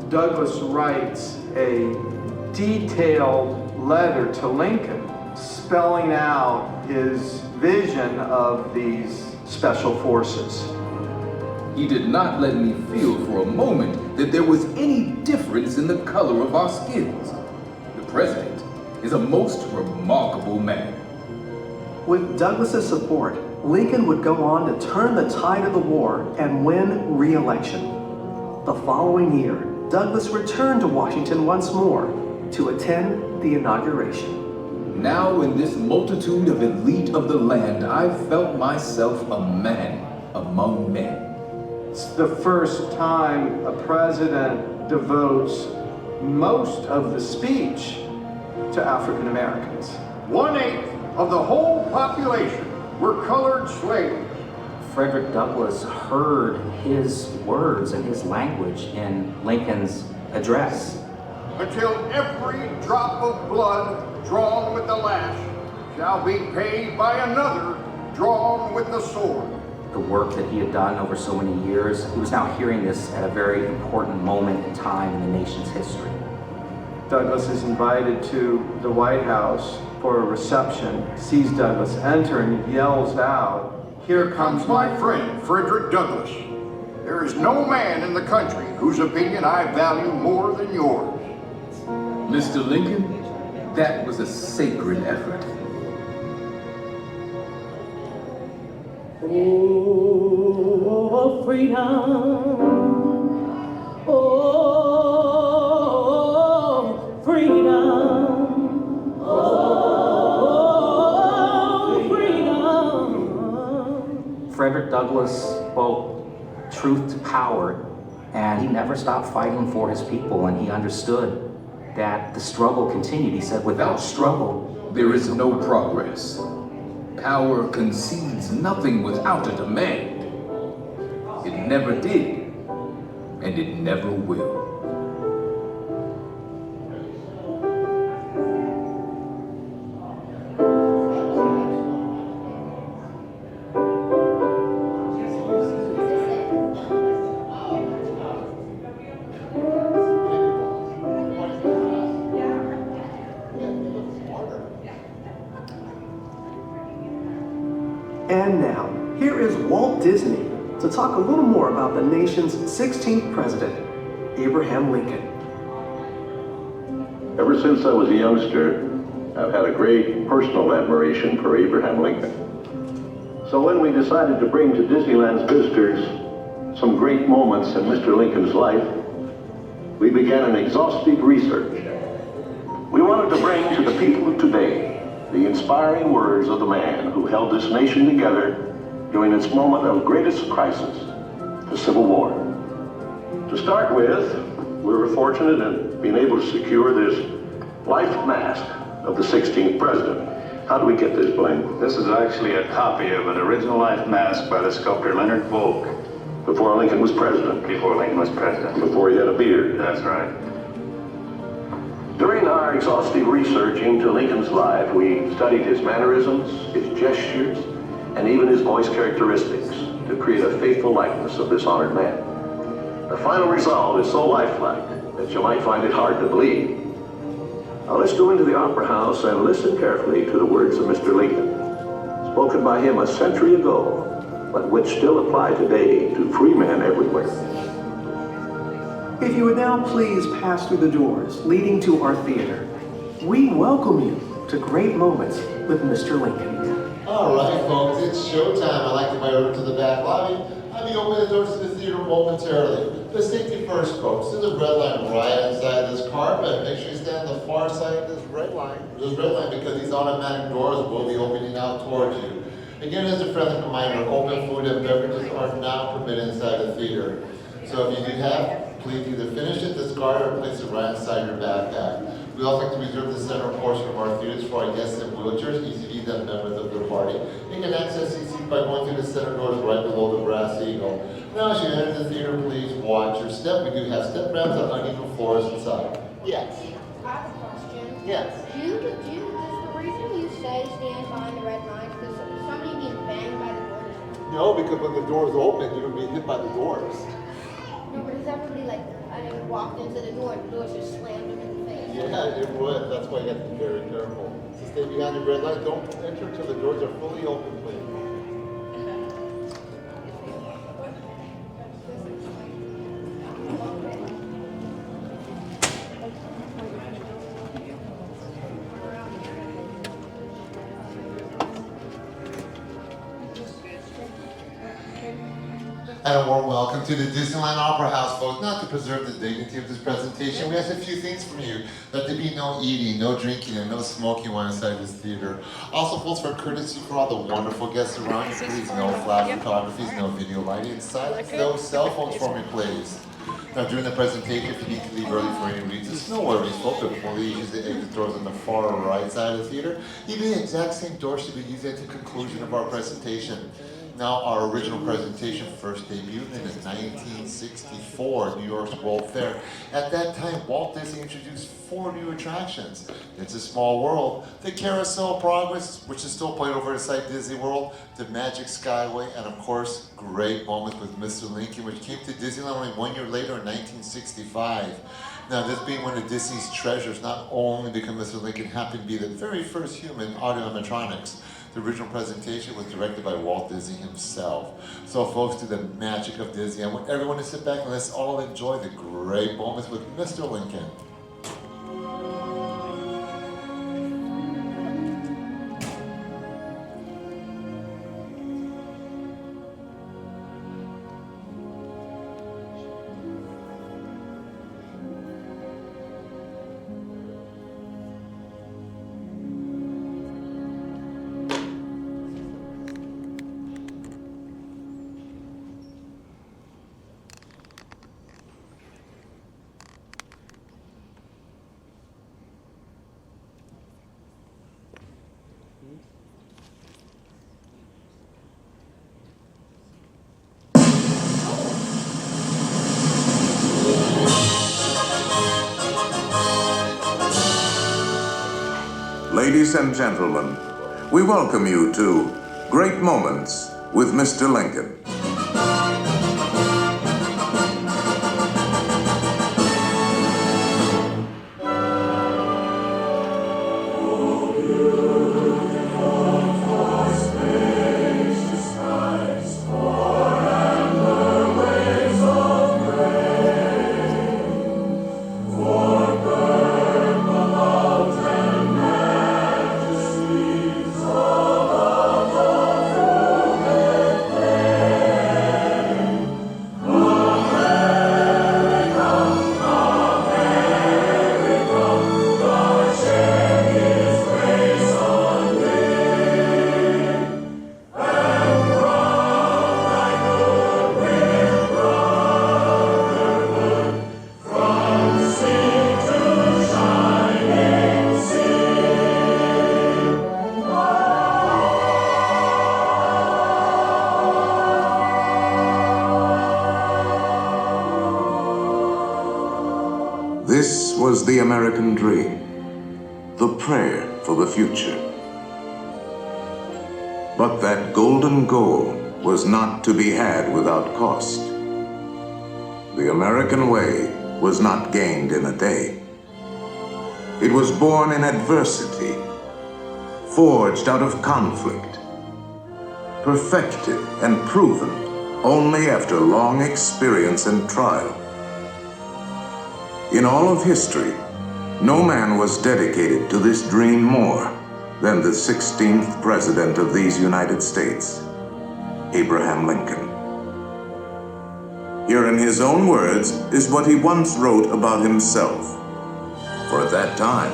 Douglass writes a detailed letter to Lincoln spelling out his vision of these special forces. He did not let me feel for a moment that there was any difference in the color of our skins. The president is a most remarkable man. With Douglass's support, Lincoln would go on to turn the tide of the war and win re-election. The following year, Douglass returned to Washington once more to attend the inauguration. Now in this multitude of elite of the land, I felt myself a man among men. It's the first time a president devotes most of the speech to African Americans. 1/8 of the whole population were colored slaves. Frederick Douglass heard his words and his language in Lincoln's address. Until every drop of blood drawn with the lash shall be paid by another drawn with the sword. The work that he had done over so many years, he was now hearing this at a very important moment in time in the nation's history. Douglass is invited to the White House for a reception, sees Douglass enter and yells out, "Here comes my friend, Frederick Douglass. There is no man in the country whose opinion I value more than yours." Mr. Lincoln, that was a sacred effort. Oh, freedom. Oh, freedom. Oh, freedom. Frederick Douglass spoke truth to power, and he never stopped fighting for his people, and he understood that the struggle continued. He said, without struggle, there is no progress. Power concedes nothing without a demand. It never did, and it never will. And now, here is Walt Disney to talk a little more about the nation's 16th president, Abraham Lincoln. Ever since I was a youngster, I've had a great personal admiration for Abraham Lincoln. So when we decided to bring to Disneyland's visitors some great moments in Mr. Lincoln's life, we began an exhaustive research. We wanted to bring to the people of today the inspiring words of the man who held this nation together during its moment of greatest crisis, the Civil War. To start with, we were fortunate in being able to secure this life mask of the 16th president. How do we get this, Blaine? This is actually a copy of an original life mask by the sculptor Leonard Volk. Before Lincoln was president? Before Lincoln was president. Before he had a beard? That's right. During our exhaustive research into Lincoln's life, we studied his mannerisms, his gestures, and even his voice characteristics to create a faithful likeness of this honored man. The final result is so lifelike that you might find it hard to believe. Now let's go into the Opera House and listen carefully to the words of Mr. Lincoln, spoken by him a century ago, but which still apply today to free men everywhere. If you would now please pass through the doors leading to our theater, we welcome you to Great Moments with Mr. Lincoln. All right, folks, it's showtime. I'd like to invite you over to the back lobby. I'll be opening the doors to the theater momentarily. But safety first, folks. There's a red line right inside this car, but make sure you stand on the far side of this red line. Because these automatic doors will be opening out towards you. Again, as a friendly reminder, open food and beverages are not permitted inside the theater. So if you do have, please either finish it, discard it, or place it right inside your backpack. We also like to reserve the center portion of our theaters for our guests in wheelchairs, ECDs, and members of their party. You can access these seats by going through the center doors right below the brass eagle. Now, as you enter the theater, please watch your step. We do have step ramps on uneven floors inside. Yes. I have a question. Yes. Is the reason you say stand behind the red lines because somebody being banged by the doors? No, because when the doors open, you're going to be hit by the doors. No, but is everybody like, walked into the door and the doors just slammed them in the face? Yeah, it would. That's why you have to be very careful. So stay behind the red light. Don't enter until the doors are fully open, please. And a warm welcome to the Disneyland Opera House, folks. Not to preserve the dignity of this presentation, we ask a few things from you. That there be no eating, no drinking, and no smoking while inside this theater. Also, folks, for courtesy for all the wonderful guests around you, please no flash photographies, no video lighting, silence those cell phones for me, please. Now, during the presentation, if you need to leave early for any reasons, no worries, folks. Please use the exit doors on the far right side of the theater. Even the exact same doors should be used at the conclusion of our presentation. Now, our original presentation first debuted in 1964 New York's World Fair. At that time, Walt Disney introduced 4 new attractions. It's a Small World, the Carousel of Progress, which is still played over inside Disney World, the Magic Skyway, and of course, Great Moments with Mr. Lincoln, which came to Disneyland only 1 year later in 1965. Now, this being one of Disney's treasures, not only because Mr. Lincoln happened to be the very first human audio animatronics. The original presentation was directed by Walt Disney himself. So folks, to the magic of Disney, I want everyone to sit back and let's all enjoy the great moments with Mr. Lincoln. Ladies and gentlemen, we welcome you to Great Moments with Mr. Lincoln. Oh, beautiful for space. was the American dream, the prayer for the future. But that golden goal was not to be had without cost. The American way was not gained in a day. It was born in adversity, forged out of conflict, perfected and proven only after long experience and trial. In all of history, no man was dedicated to this dream more than the 16th President of these United States, Abraham Lincoln. Here in his own words is what he once wrote about himself. For at that time,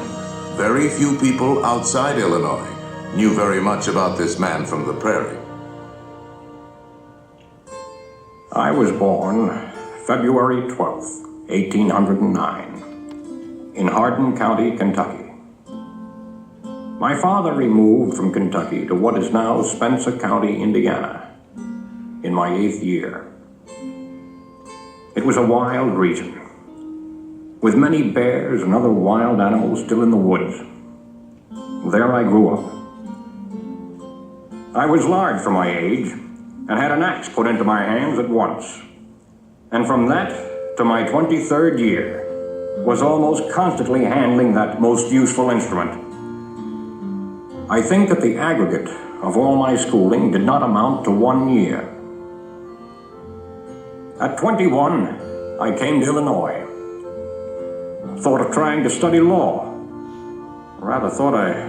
very few people outside Illinois knew very much about this man from the prairie. I was born February 12th, 1809, in Hardin County, Kentucky. My father removed from Kentucky to what is now Spencer County, Indiana, in my 8th year. It was a wild region, with many bears and other wild animals still in the woods. There I grew up. I was large for my age, and had an axe put into my hands at once. And from that to my 23rd year, was almost constantly handling that most useful instrument. I think that the aggregate of all my schooling did not amount to 1 year. At 21, I came to Illinois. Thought of trying to study law. Rather thought I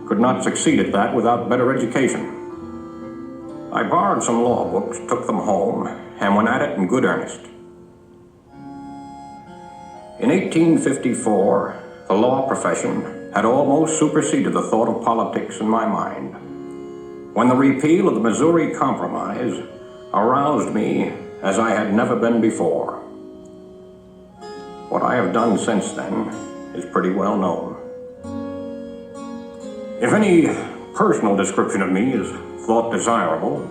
could not succeed at that without better education. I borrowed some law books, took them home, and went at it in good earnest. In 1854, the law profession had almost superseded the thought of politics in my mind, when the repeal of the Missouri Compromise aroused me as I had never been before. What I have done since then is pretty well known. If any personal description of me is thought desirable,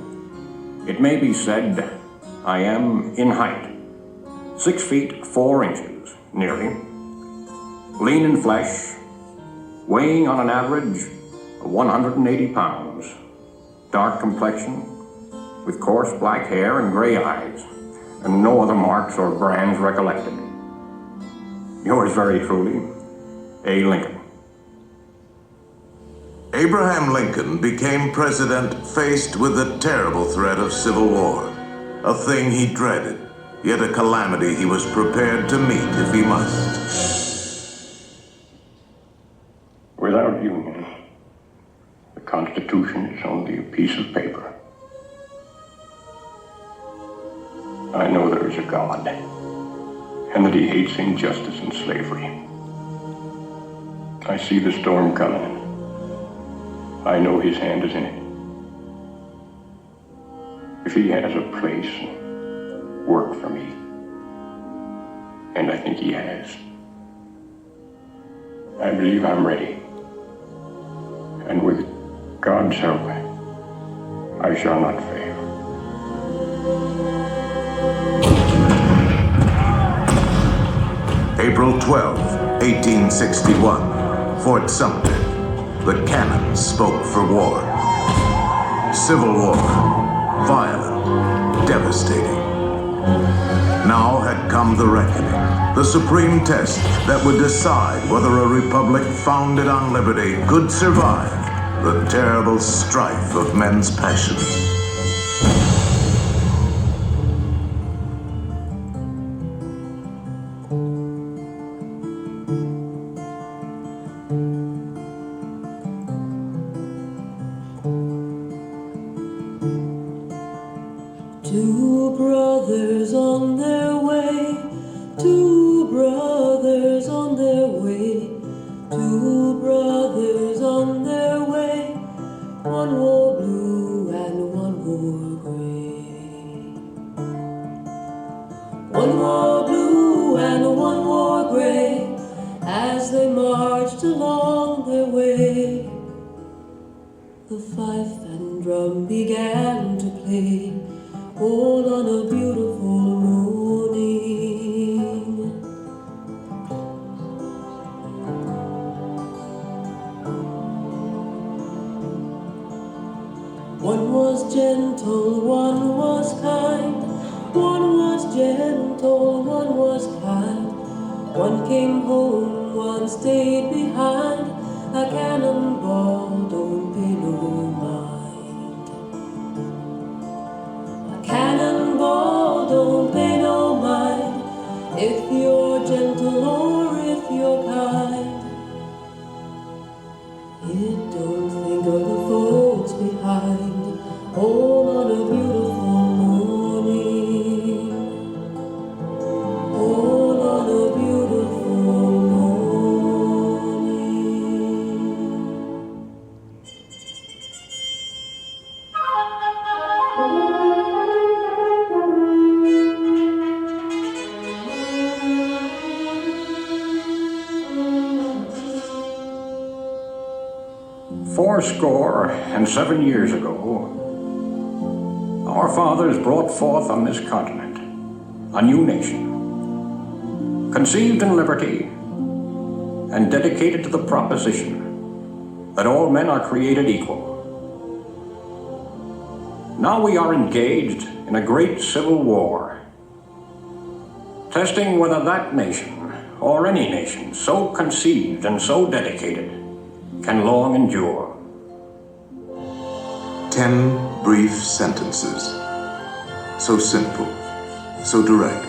it may be said I am in height, 6 feet 4 inches, nearly, lean in flesh, weighing on an average of 180 pounds, dark complexion, with coarse black hair and gray eyes, and no other marks or brands recollected. Yours very truly, A. Lincoln. Abraham Lincoln became president faced with the terrible threat of civil war, a thing he dreaded, yet a calamity he was prepared to meet if he must. Without union, the Constitution is only a piece of paper. I know there is a God, and that he hates injustice and slavery. I see the storm coming. I know his hand is in it. If he has a place and work for me, and I think he has, I believe I'm ready. And with God's help, I shall not fail. April 12, 1861, Fort Sumter. The cannons spoke for war. Civil war, violent, devastating. Now had come the reckoning, the supreme test that would decide whether a republic founded on liberty could survive the terrible strife of men's passions. Two brothers on their way, two brothers on their way, two brothers on their way. One wore blue and one wore gray. One wore blue and one wore gray as they marched along their way. The fife and drum began to play, all on a beautiful morning. One was gentle, one was kind. One was gentle, one was kind. One came home, one stayed behind. A cannonball don't pay no mind. A cannonball don't pay no mind. If you're gentle or if you're kind. It don't think of the folks behind. Home on a beautiful morning. Home on a beautiful morning. Fourscore and 7 years ago, our fathers brought forth on this continent a new nation, conceived in liberty and dedicated to the proposition that all men are created equal. Now we are engaged in a great civil war, testing whether that nation, or any nation so conceived and so dedicated, can long endure. 10 brief sentences. So simple, so direct.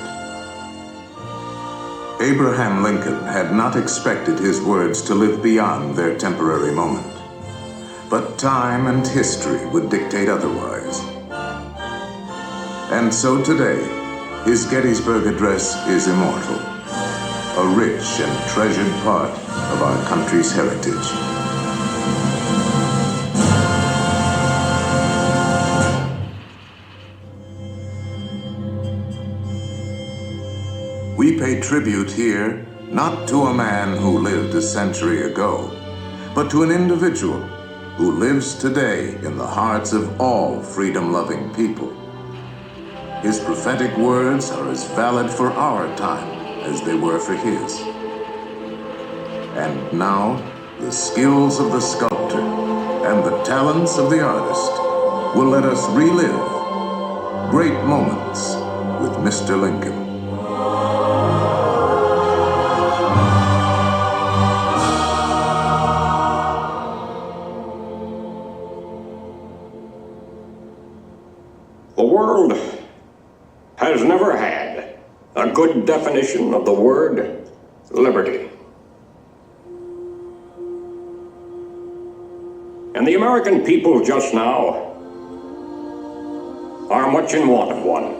Abraham Lincoln had not expected his words to live beyond their temporary moment. But time and history would dictate otherwise. And so today, his Gettysburg Address is immortal, a rich and treasured part of our country's heritage. We pay tribute here not to a man who lived a century ago, but to an individual who lives today in the hearts of all freedom-loving people. His prophetic words are as valid for our time as they were for his. And now, the skills of the sculptor and the talents of the artist will let us relive great moments with Mr. Lincoln. The world has never had a good definition of the word liberty. And the American people just now are much in want of one.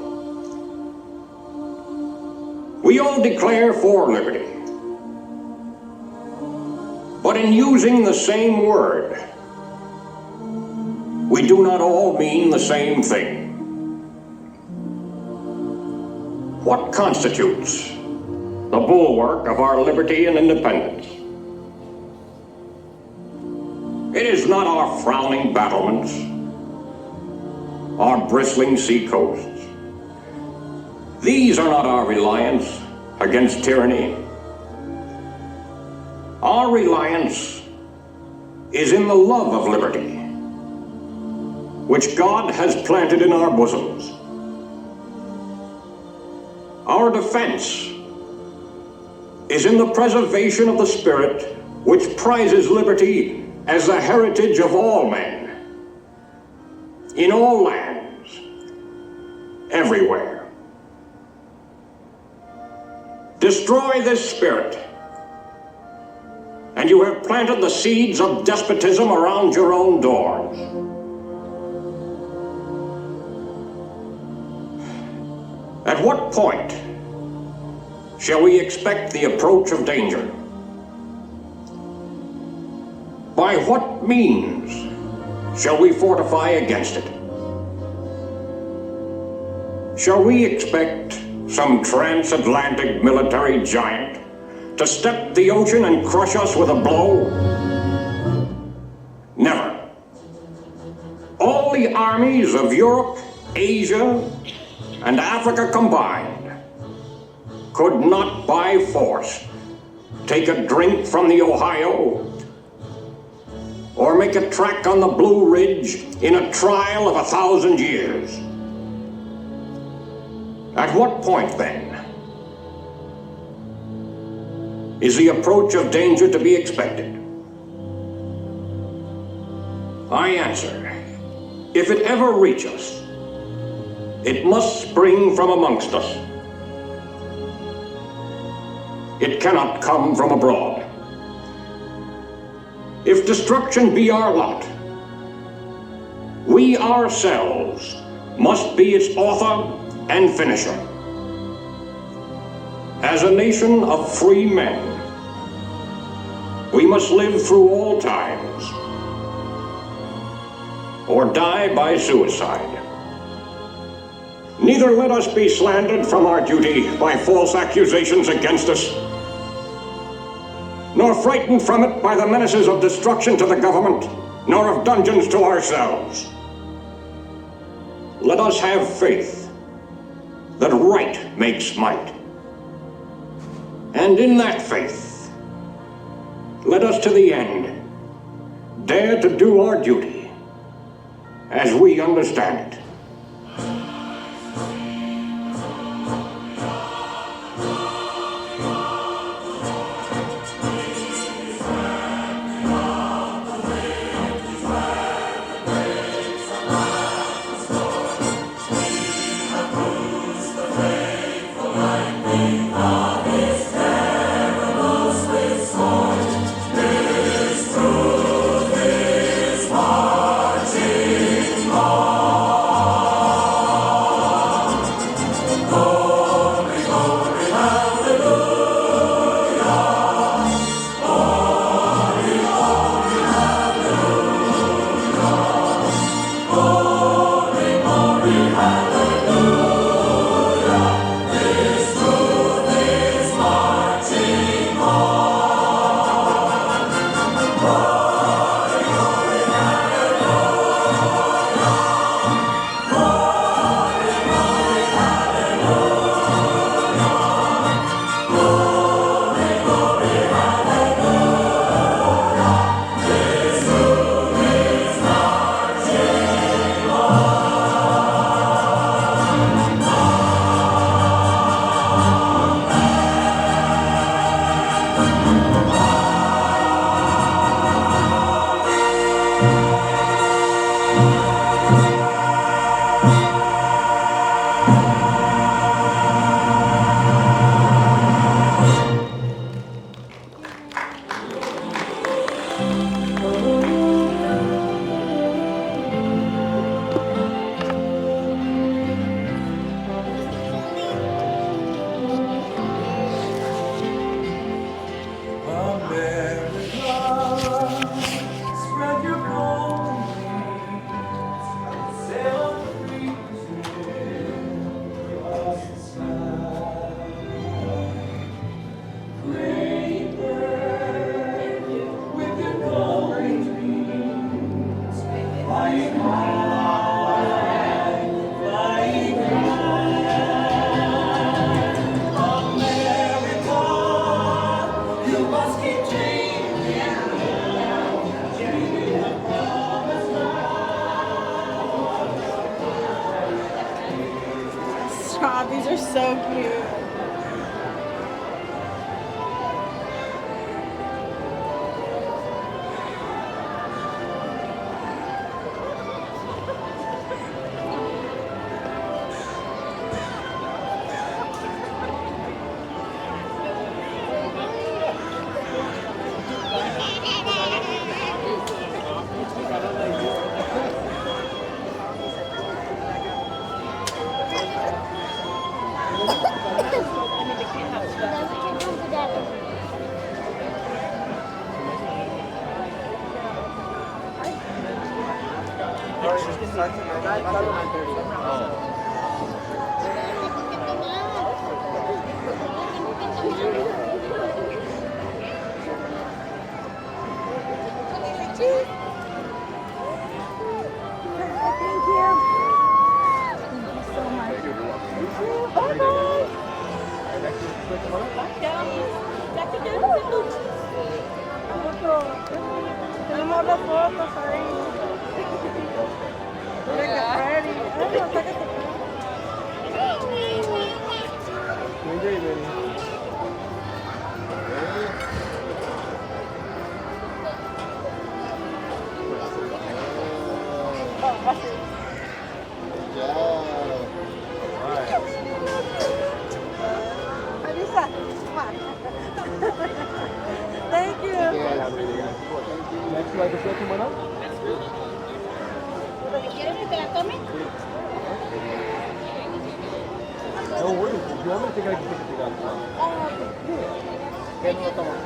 We all declare for liberty, but in using the same word, we do not all mean the same thing. What constitutes the bulwark of our liberty and independence? It is not our frowning battlements, our bristling seacoasts. These are not our reliance against tyranny. Our reliance is in the love of liberty, which God has planted in our bosoms. Our defense is in the preservation of the spirit which prizes liberty as the heritage of all men, in all lands, everywhere. Destroy this spirit, and you have planted the seeds of despotism around your own doors. At what point shall we expect the approach of danger? By what means shall we fortify against it? Shall we expect some transatlantic military giant to step the ocean and crush us with a blow? Never. All the armies of Europe, Asia, and Africa combined could not by force take a drink from the Ohio or or make a track on the Blue Ridge in a trial of 1,000 years. At what point, then, is the approach of danger to be expected? I answer, if it ever reach us, it must spring from amongst us. It cannot come from abroad. If destruction be our lot, we ourselves must be its author and finisher. As a nation of free men, we must live through all times or die by suicide. Neither let us be slandered from our duty by false accusations against us, nor frightened from it by the menaces of destruction to the government, nor of dungeons to ourselves. Let us have faith that right makes might. And in that faith, let us to the end dare to do our duty as we understand it. Stop, these are so cute. las fotos ahí. Mira que Freddy. Ay, no, sácate. Doing great, baby. Alisa. Thank you. Next, like a second one up? ¿Quieres que te la tome? No worries. If you want me to take it, I can take it out. ¿Qué no lo tomas?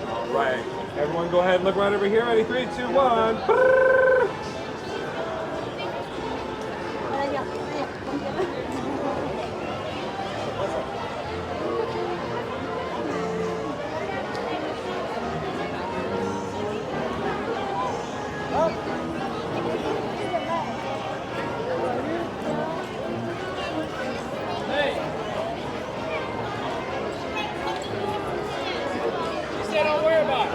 All right. Everyone go ahead and look right over here. Ready? 3, 2, 1. Don't worry about it.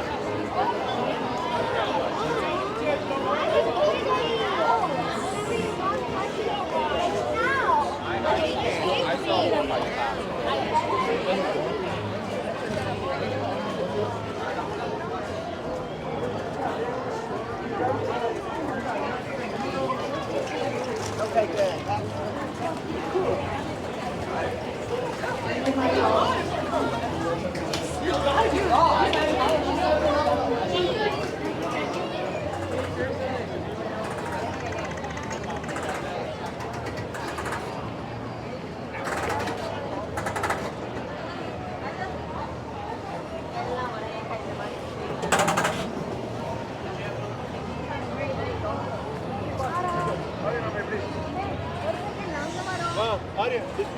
Okay, good. Arya, this is